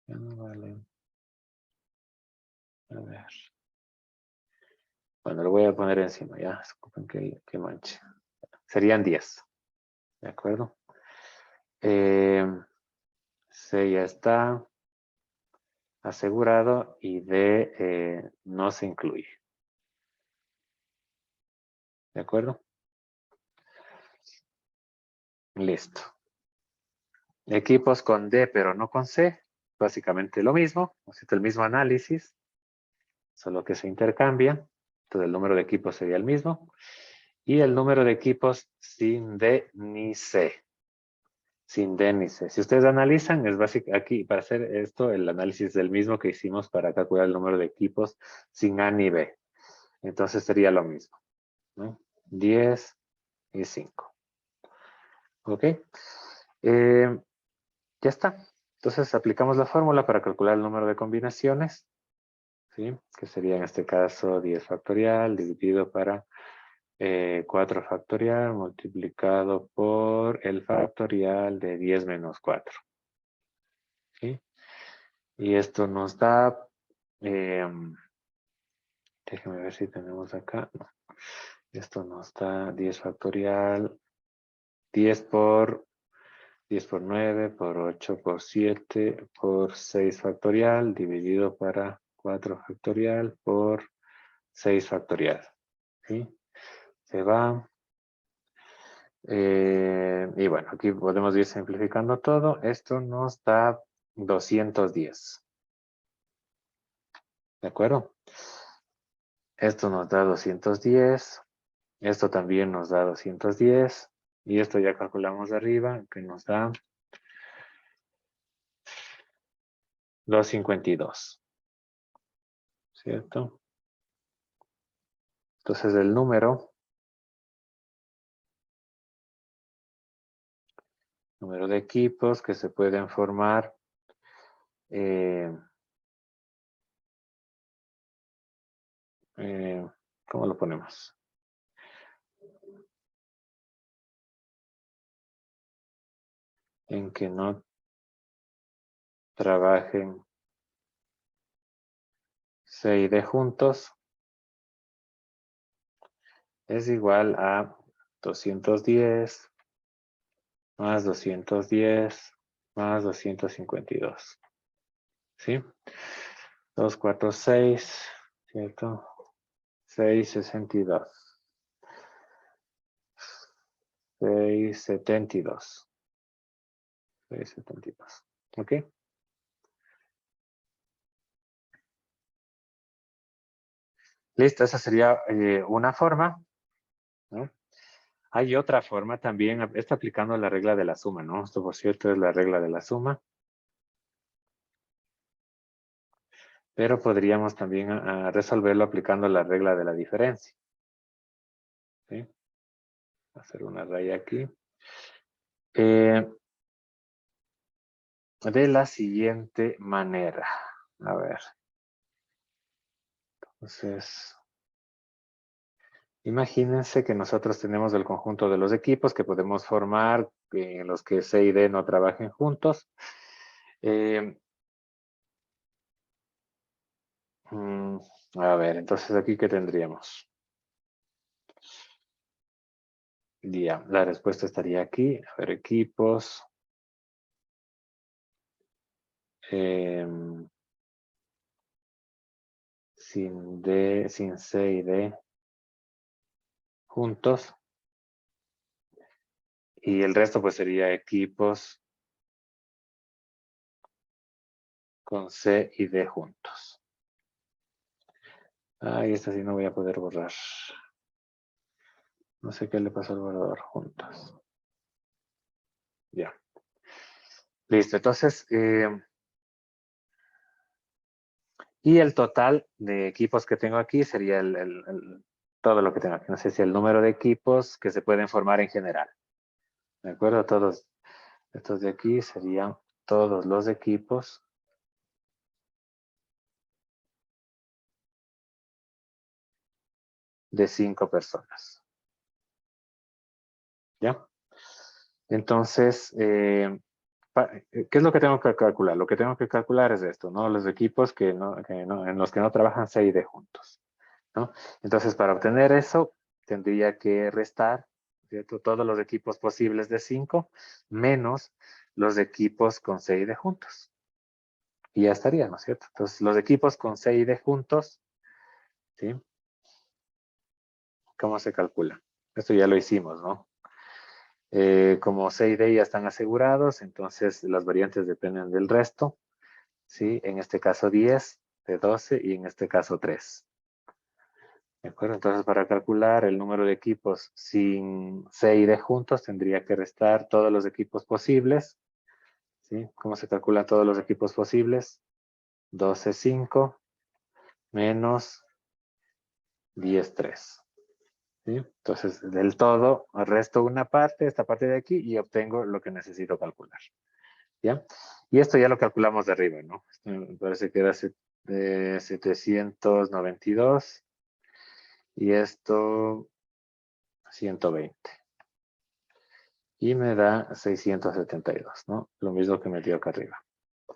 Ya no vale. A ver. Bueno, lo voy a poner encima, ya. Disculpen que manche. Serían 10. ¿De acuerdo? C ya está asegurado y D no se incluye. ¿De acuerdo? Listo. Equipos con D, pero no con C. Básicamente lo mismo, ¿no es cierto? El mismo análisis, solo que se intercambian. Entonces el número de equipos sería el mismo. Y el número de equipos sin D ni C. Sin D ni C. Si ustedes analizan, es básico aquí, para hacer esto, el análisis del mismo que hicimos para calcular el número de equipos sin A ni B. Entonces sería lo mismo, ¿no? 10 y 5. ¿Ok? Ya está. Entonces aplicamos la fórmula para calcular el número de combinaciones, ¿sí? Que sería en este caso 10 factorial dividido para 4 factorial multiplicado por el factorial de 10 menos 4. ¿Sí? Y esto nos da, déjenme ver si tenemos acá. No. Esto nos da 10 factorial, 10 por 9 por 8 por 7 por 6 factorial dividido para 4 factorial por 6 factorial. ¿Sí? Se va. Y bueno, aquí podemos ir simplificando todo. Esto nos da 210. ¿De acuerdo? Esto nos da 210. Esto también nos da 210. Y esto ya calculamos de arriba, que nos da 252. ¿Cierto? Entonces el número de equipos que se pueden formar ¿cómo lo ponemos? En que no trabajen C y D juntos es igual a 210 más 210 más 252. ¿Sí? 2, 4, 6, ¿cierto? 6, 62. 6, 72. 6, 72. ¿Ok? Listo, esa sería una forma, ¿no? Hay otra forma también, está aplicando la regla de la suma, ¿no? Esto, por cierto, es la regla de la suma. Pero podríamos también resolverlo aplicando la regla de la diferencia. ¿Sí? Hacer una raya aquí. De la siguiente manera. A ver. Entonces, imagínense que nosotros tenemos el conjunto de los equipos que podemos formar en los que C y D no trabajen juntos. A ver, entonces aquí, ¿qué tendríamos? Ya, la respuesta estaría aquí. A ver, equipos. Sin D, sin C y D juntos. Y el resto pues sería equipos con C y D juntos. Ay, esta sí no voy a poder borrar. No sé qué le pasó al borrador juntos. Ya. Listo, entonces, y el total de equipos que tengo aquí sería todo lo que tengo aquí. No sé si el número de equipos que se pueden formar en general. ¿De acuerdo? Todos estos de aquí serían todos los equipos de 5 personas. ¿Ya? Entonces, ¿qué es lo que tengo que calcular? Lo que tengo que calcular es esto, ¿no? Los equipos en los que no trabajan C y D juntos, ¿no? Entonces, para obtener eso, tendría que restar, ¿cierto? Todos los equipos posibles de 5 menos los equipos con C y D juntos. Y ya estaría, ¿no es cierto? Entonces, los equipos con C y D juntos, ¿sí? ¿Cómo se calcula? Esto ya lo hicimos, ¿no? Como C y D ya están asegurados, entonces las variantes dependen del resto. ¿Sí? En este caso 10 de 12 y en este caso 3. ¿De acuerdo? Entonces, para calcular el número de equipos sin C y D juntos, tendría que restar todos los equipos posibles. ¿Sí? ¿Cómo se calculan todos los equipos posibles? 12, 5 menos 10, 3. ¿Sí? Entonces, del todo, resto una parte, esta parte de aquí, y obtengo lo que necesito calcular. ¿Ya? Y esto ya lo calculamos de arriba, ¿no? Esto me parece que era 792 y esto 120. Y me da 672, ¿no? Lo mismo que me dio acá arriba.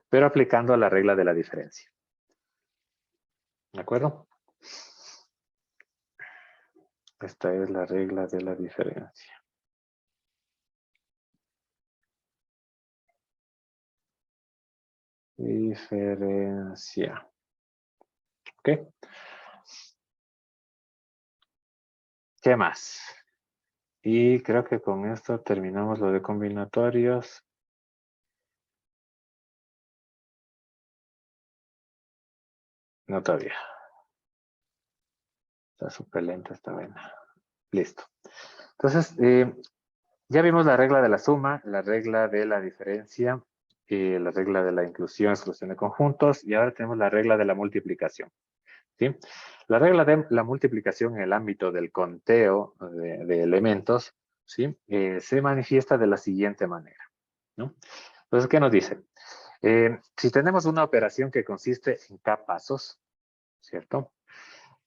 Pero aplicando la regla de la diferencia. ¿De acuerdo? Esta es la regla de la diferencia. Diferencia. ¿Ok? ¿Qué más? Y creo que con esto terminamos lo de combinatorios. No todavía. Está súper lenta esta vaina. Listo. Entonces, ya vimos la regla de la suma, la regla de la diferencia, la regla de la inclusión, exclusión de conjuntos, y ahora tenemos la regla de la multiplicación. ¿Sí? La regla de la multiplicación en el ámbito del conteo de elementos, ¿sí? Se manifiesta de la siguiente manera, ¿no? Entonces, ¿qué nos dice? Si tenemos una operación que consiste en K pasos, ¿cierto?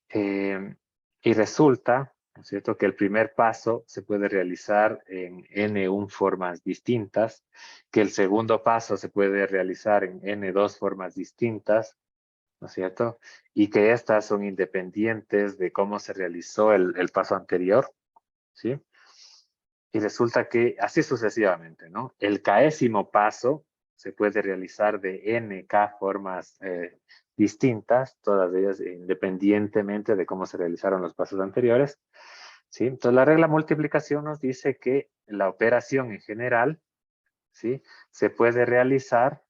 Y resulta, ¿no es cierto?, que el primer paso se puede realizar en N1 formas distintas, que el segundo paso se puede realizar en N2 formas distintas, ¿no es cierto? Y que estas son independientes de cómo se realizó el paso anterior, ¿sí? Y resulta que así sucesivamente, ¿no? El késimo paso se puede realizar de NK formas distintas, todas ellas independientemente de cómo se realizaron los pasos anteriores, ¿sí? Entonces la regla multiplicación nos dice que la operación en general, ¿sí? Se puede realizar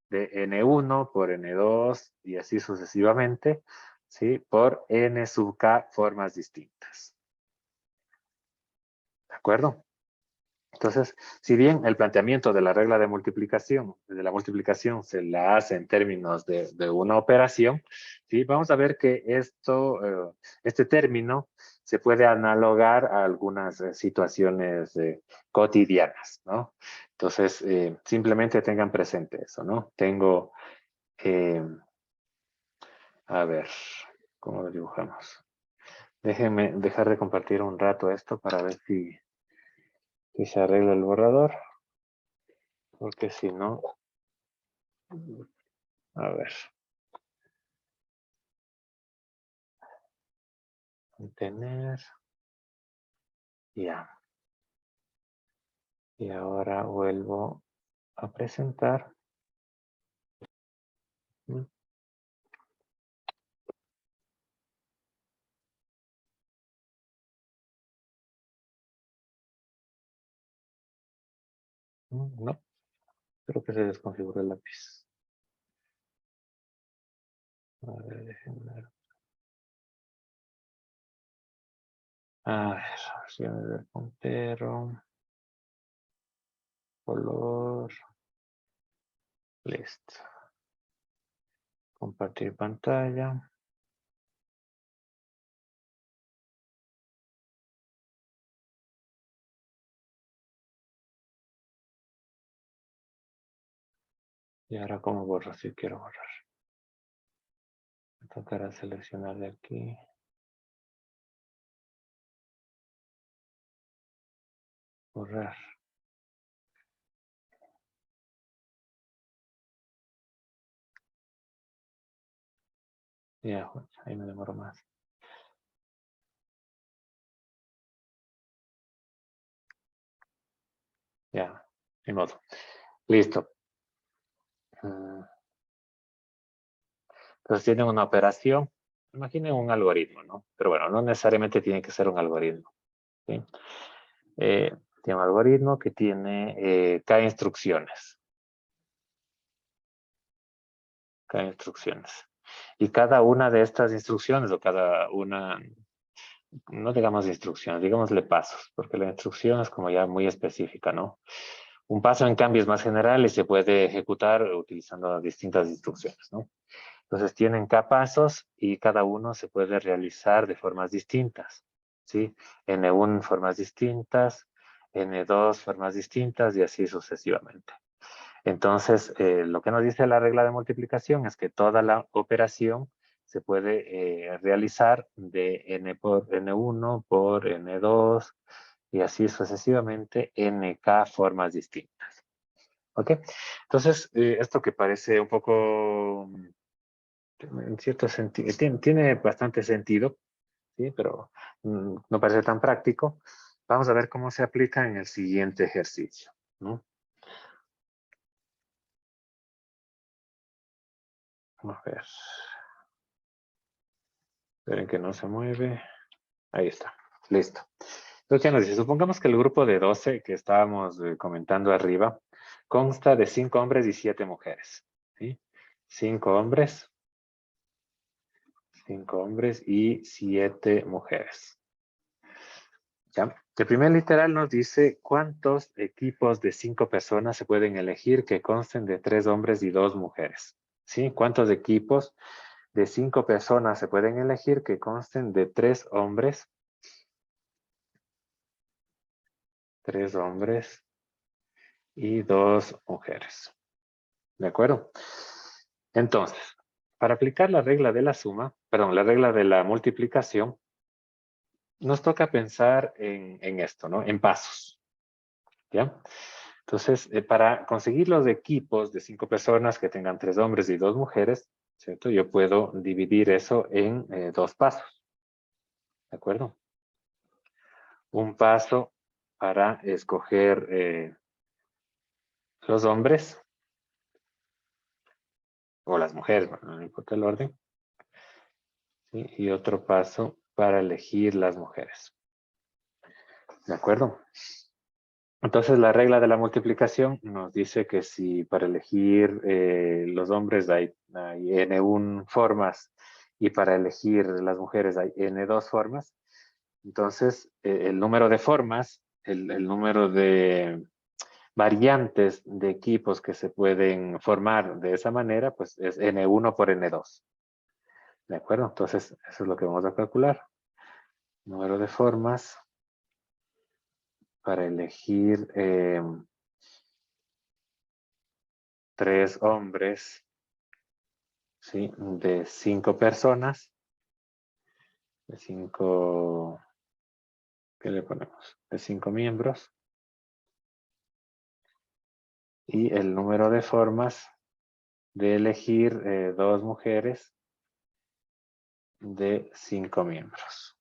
de N1 por N2 y así sucesivamente, ¿sí? Por N sub K formas distintas. ¿De acuerdo? Entonces, si bien el planteamiento de la regla de la multiplicación se la hace en términos de una operación, ¿sí? Vamos a ver que este término se puede analogar a algunas situaciones cotidianas, ¿no? Entonces, simplemente tengan presente eso, ¿no? Tengo, a ver, ¿cómo lo dibujamos? Déjenme dejar de compartir un rato esto para ver si se arregla el borrador. Porque si no, a ver. Contener. Ya. Y ahora vuelvo a presentar. No, creo que se desconfiguró el lápiz. A ver, déjenme ver. A ver, opciones del puntero. Color. Listo. Compartir pantalla. Y ahora cómo borro si quiero borrar. Me tocará seleccionar de aquí. Borrar. Ya, ahí me demoro más. Ya, de modo. Listo. Entonces tienen una operación. Imaginen un algoritmo, ¿no? Pero bueno, no necesariamente tiene que ser un algoritmo. ¿Sí? Tiene un algoritmo que tiene K instrucciones. K instrucciones. Y cada una de estas instrucciones, o cada una, no digamos instrucciones, digámosle pasos, porque la instrucción es como ya muy específica, ¿no? Un paso, en cambio, es más general y se puede ejecutar utilizando distintas instrucciones, ¿no? Entonces tienen K pasos y cada uno se puede realizar de formas distintas, ¿sí? N1 formas distintas, N2 formas distintas y así sucesivamente. Entonces, lo que nos dice la regla de multiplicación es que toda la operación se puede realizar de N por N1 por N2 y así sucesivamente NK formas distintas. ¿Ok? Entonces, esto que parece un poco, en cierto sentido, tiene bastante sentido, ¿sí? Pero no parece tan práctico. Vamos a ver cómo se aplica en el siguiente ejercicio, ¿no? Vamos a ver. Esperen que no se mueve. Ahí está. Listo. Entonces ya nos dice, supongamos que el grupo de 12 que estábamos comentando arriba consta de 5 hombres y 7 mujeres. ¿Sí? 5 hombres y 7 mujeres. ¿Ya? El primer literal nos dice cuántos equipos de 5 personas se pueden elegir que consten de 3 hombres y 2 mujeres. ¿Sí? ¿Cuántos equipos de 5 personas se pueden elegir que consten de 3 hombres y 2 mujeres? ¿De acuerdo? Entonces, para aplicar la regla de la suma, perdón, la regla de la multiplicación, nos toca pensar en esto, ¿no? En pasos, ¿ya? Entonces, para conseguir los equipos de 5 personas que tengan 3 hombres y 2 mujeres, ¿cierto? Yo puedo dividir eso en 2 pasos, ¿de acuerdo? Un paso para escoger los hombres o las mujeres, bueno, no importa el orden, ¿sí? Y otro paso para elegir las mujeres, ¿de acuerdo? Entonces la regla de la multiplicación nos dice que si para elegir los hombres hay N1 formas y para elegir las mujeres hay N2 formas, entonces el número de formas, el número de variantes de equipos que se pueden formar de esa manera, pues es N1 por N2. ¿De acuerdo? Entonces eso es lo que vamos a calcular. Número de formas para elegir 3 hombres, ¿sí? De 5 personas, de 5, ¿qué le ponemos? De 5 miembros. Y el número de formas de elegir 2 mujeres de 5 miembros.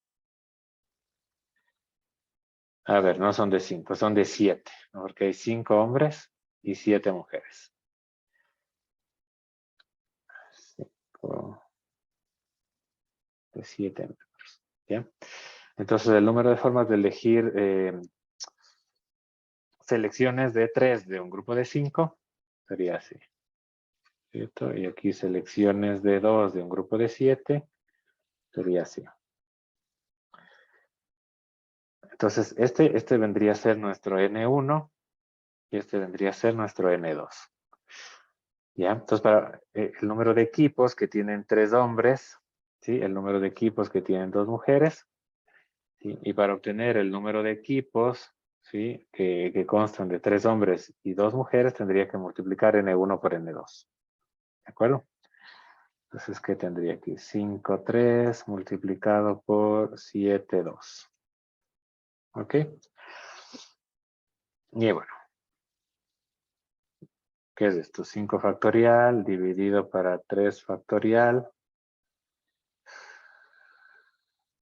A ver, no son de 5, son de 7, ¿no? Porque hay 5 hombres y 7 mujeres. 5 de 7 miembros, ¿ya? Entonces el número de formas de elegir selecciones de 3 de un grupo de 5 sería así, ¿cierto? Y aquí selecciones de 2 de un grupo de 7 sería así. Entonces este vendría a ser nuestro N1 y este vendría a ser nuestro N2. ¿Ya? Entonces para el número de equipos que tienen 3 hombres, ¿sí? El número de equipos que tienen 2 mujeres, ¿sí? Y para obtener el número de equipos, ¿sí? Que constan de 3 hombres y 2 mujeres, tendría que multiplicar N1 por N2. ¿De acuerdo? Entonces, ¿qué tendría aquí? 5, 3 multiplicado por 7, 2. ¿Ok? Y bueno, ¿qué es esto? 5 factorial dividido para 3 factorial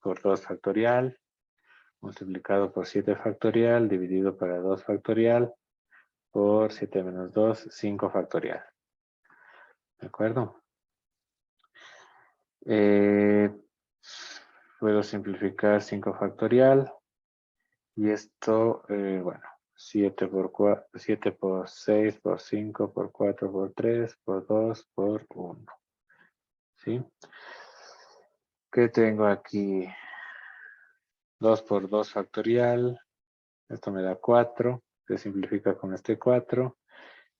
por 2 factorial multiplicado por 7 factorial dividido para 2 factorial por 7 menos 2, 5 factorial. ¿De acuerdo? Puedo simplificar 5 factorial Y esto, bueno, 7 por 4, 7 por 6, por 5, por 4, por 3, por 2, por 1. ¿Sí? ¿Qué tengo aquí? 2 por 2 factorial. Esto me da 4. Se simplifica con este 4.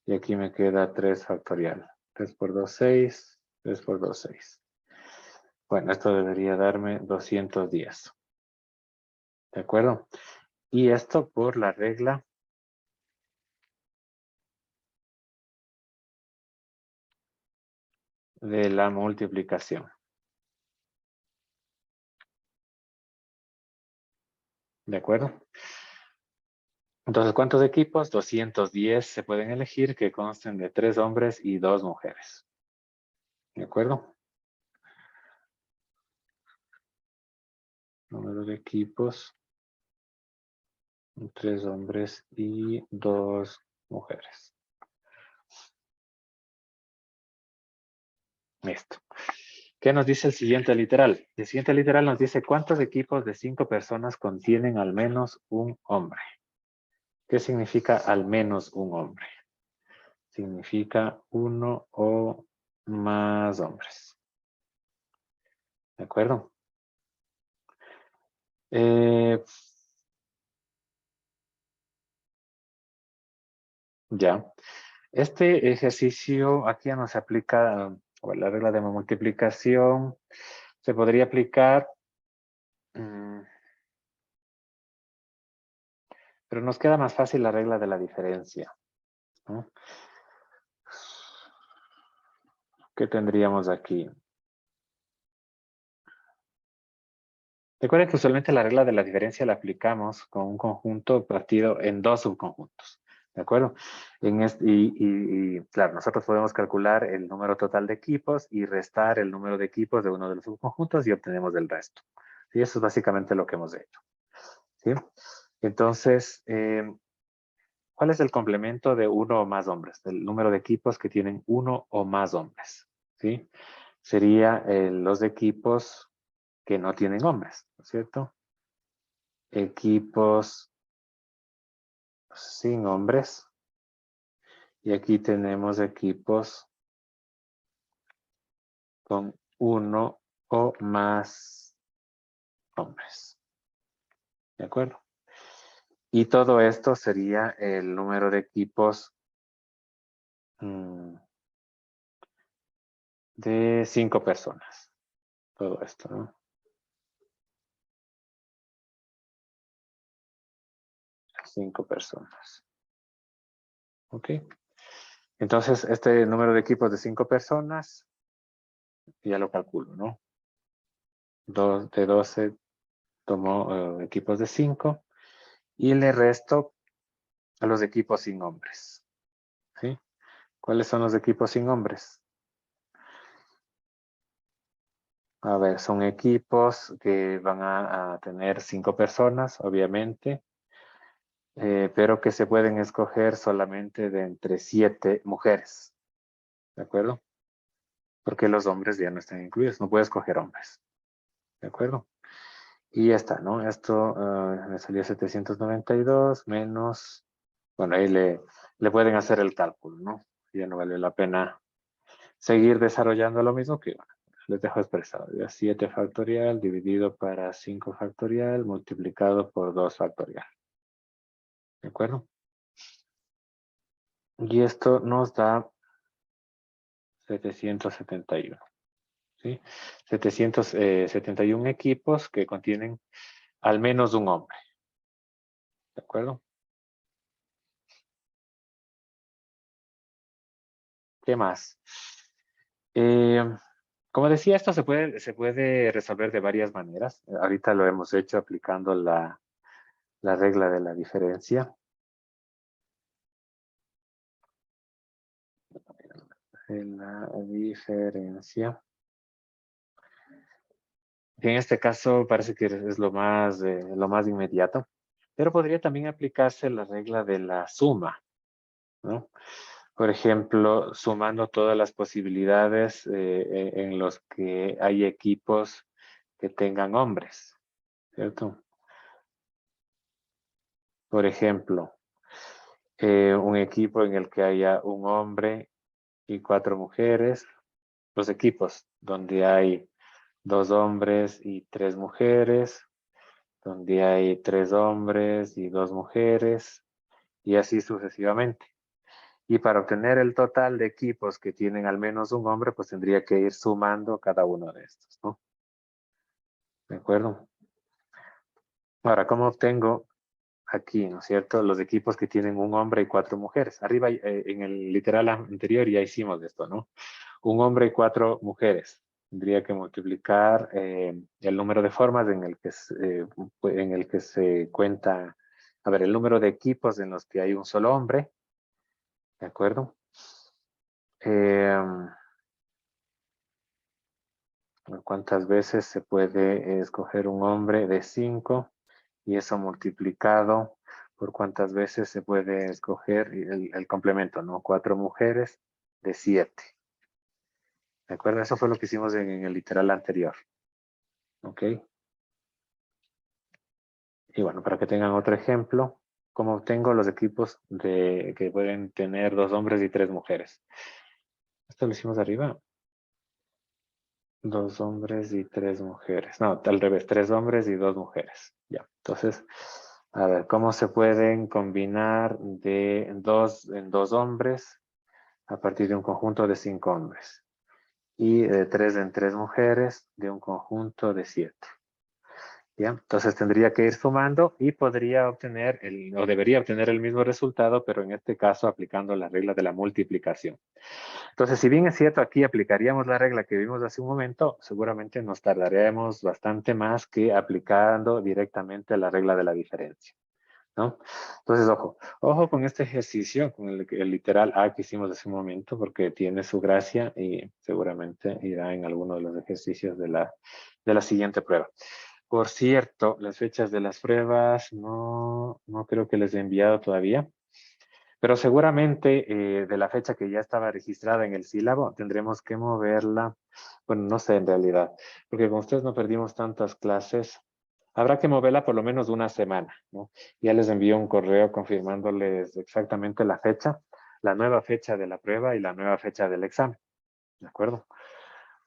Y aquí me queda 3 factorial. 3 por 2, 6. 3 por 2, 6. Bueno, esto debería darme 210. ¿De acuerdo? Y esto por la regla de la multiplicación. ¿De acuerdo? Entonces, ¿cuántos equipos? 210 se pueden elegir que consten de 3 hombres y 2 mujeres. ¿De acuerdo? Número de equipos. 3 hombres y 2 mujeres. Listo. ¿Qué nos dice el siguiente literal? El siguiente literal nos dice cuántos equipos de 5 personas contienen al menos un hombre. ¿Qué significa al menos un hombre? Significa uno o más hombres. ¿De acuerdo? Ya. Este ejercicio aquí ya no se aplica, o la regla de multiplicación se podría aplicar, pero nos queda más fácil la regla de la diferencia, ¿no? ¿Qué tendríamos aquí? Recuerden que usualmente la regla de la diferencia la aplicamos con un conjunto partido en 2 subconjuntos. ¿De acuerdo? Claro, nosotros podemos calcular el número total de equipos y restar el número de equipos de uno de los subconjuntos y obtenemos el resto. Y eso es básicamente lo que hemos hecho. ¿Sí? Entonces, ¿cuál es el complemento de uno o más hombres? El número de equipos que tienen uno o más hombres. ¿Sí? Sería los equipos que no tienen hombres, ¿no es cierto? Equipos sin hombres. Y aquí tenemos equipos con uno o más hombres. ¿De acuerdo? Y todo esto sería el número de equipos de 5 personas. Todo esto, ¿no? 5 personas. ¿Ok? Entonces, este número de equipos de 5 personas, ya lo calculo, ¿no? De 12 tomo equipos de 5 y le resto a los equipos sin hombres. ¿Sí? ¿Cuáles son los equipos sin hombres? A ver, son equipos que van a tener 5 personas, obviamente, pero que se pueden escoger solamente de entre 7 mujeres. ¿De acuerdo? Porque los hombres ya no están incluidos, no puedes escoger hombres. ¿De acuerdo? Y ya está, ¿no? Esto me salió 792 menos, bueno, ahí le pueden hacer el cálculo, ¿no? Ya no vale la pena seguir desarrollando lo mismo que, bueno, les dejo expresado. Ya 7 factorial dividido para 5 factorial multiplicado por 2 factorial. ¿De acuerdo? Y esto nos da 771. ¿Sí? 771 equipos que contienen al menos un hombre. ¿De acuerdo? ¿Qué más? Como decía, esto se puede resolver de varias maneras. Ahorita lo hemos hecho aplicando la regla de la diferencia. La diferencia. En este caso parece que es lo más inmediato, pero podría también aplicarse la regla de la suma, ¿no? Por ejemplo, sumando todas las posibilidades en los que hay equipos que tengan hombres, ¿cierto? Por ejemplo, un equipo en el que haya un hombre y 4 mujeres. Los equipos donde hay 2 hombres y 3 mujeres, donde hay 3 hombres y 2 mujeres, y así sucesivamente. Y para obtener el total de equipos que tienen al menos un hombre, pues tendría que ir sumando cada uno de estos, ¿no? ¿De acuerdo? Ahora, ¿cómo obtengo aquí, ¿no es cierto? Los equipos que tienen un hombre y 4 mujeres. Arriba, en el literal anterior ya hicimos esto, ¿no? Un hombre y 4 mujeres. Tendría que multiplicar el número de formas en el que se cuenta, a ver, el número de equipos en los que hay un solo hombre, ¿de acuerdo? ¿Cuántas veces se puede escoger un hombre de 5? Y eso multiplicado por cuántas veces se puede escoger el complemento, ¿no? 4 mujeres de 7. ¿De acuerdo? Eso fue lo que hicimos en el literal anterior. ¿Ok? Y bueno, para que tengan otro ejemplo, ¿cómo obtengo los equipos que pueden tener 2 hombres y 3 mujeres? Esto lo hicimos arriba. 2 hombres y 3 mujeres. No, al revés, 3 hombres y 2 mujeres. Ya, entonces, a ver, ¿cómo se pueden combinar en dos hombres a partir de un conjunto de 5 hombres? Y de 3 en 3 mujeres de un conjunto de 7. ¿Ya? Entonces tendría que ir sumando y podría obtener, o debería obtener el mismo resultado, pero en este caso aplicando la regla de la multiplicación. Entonces, si bien es cierto, aquí aplicaríamos la regla que vimos hace un momento, seguramente nos tardaremos bastante más que aplicando directamente la regla de la diferencia, ¿no? Entonces, ojo con este ejercicio, con el literal A que hicimos hace un momento, porque tiene su gracia y seguramente irá en alguno de los ejercicios de la siguiente prueba. Por cierto, las fechas de las pruebas no creo que les he enviado todavía. Pero seguramente de la fecha que ya estaba registrada en el sílabo, tendremos que moverla. Bueno, no sé en realidad, porque con ustedes no perdimos tantas clases. Habrá que moverla por lo menos una semana, ¿no? Ya les envío un correo confirmándoles exactamente la fecha, la nueva fecha de la prueba y la nueva fecha del examen. ¿De acuerdo?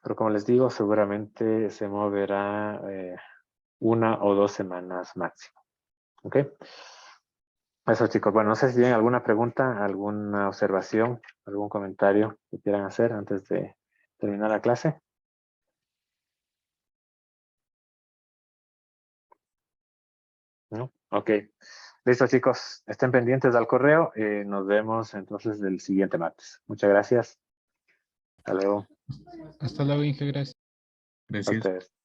Pero como les digo, seguramente se moverá 1 o 2 semanas máximo. ¿Ok? Eso, chicos. Bueno, no sé si tienen alguna pregunta, alguna observación, algún comentario que quieran hacer antes de terminar la clase. ¿No? Ok. Listo, chicos. Estén pendientes al correo. Nos vemos entonces el siguiente martes. Muchas gracias. Hasta luego. Hasta luego, Inge, gracias. A Gracias. ustedes.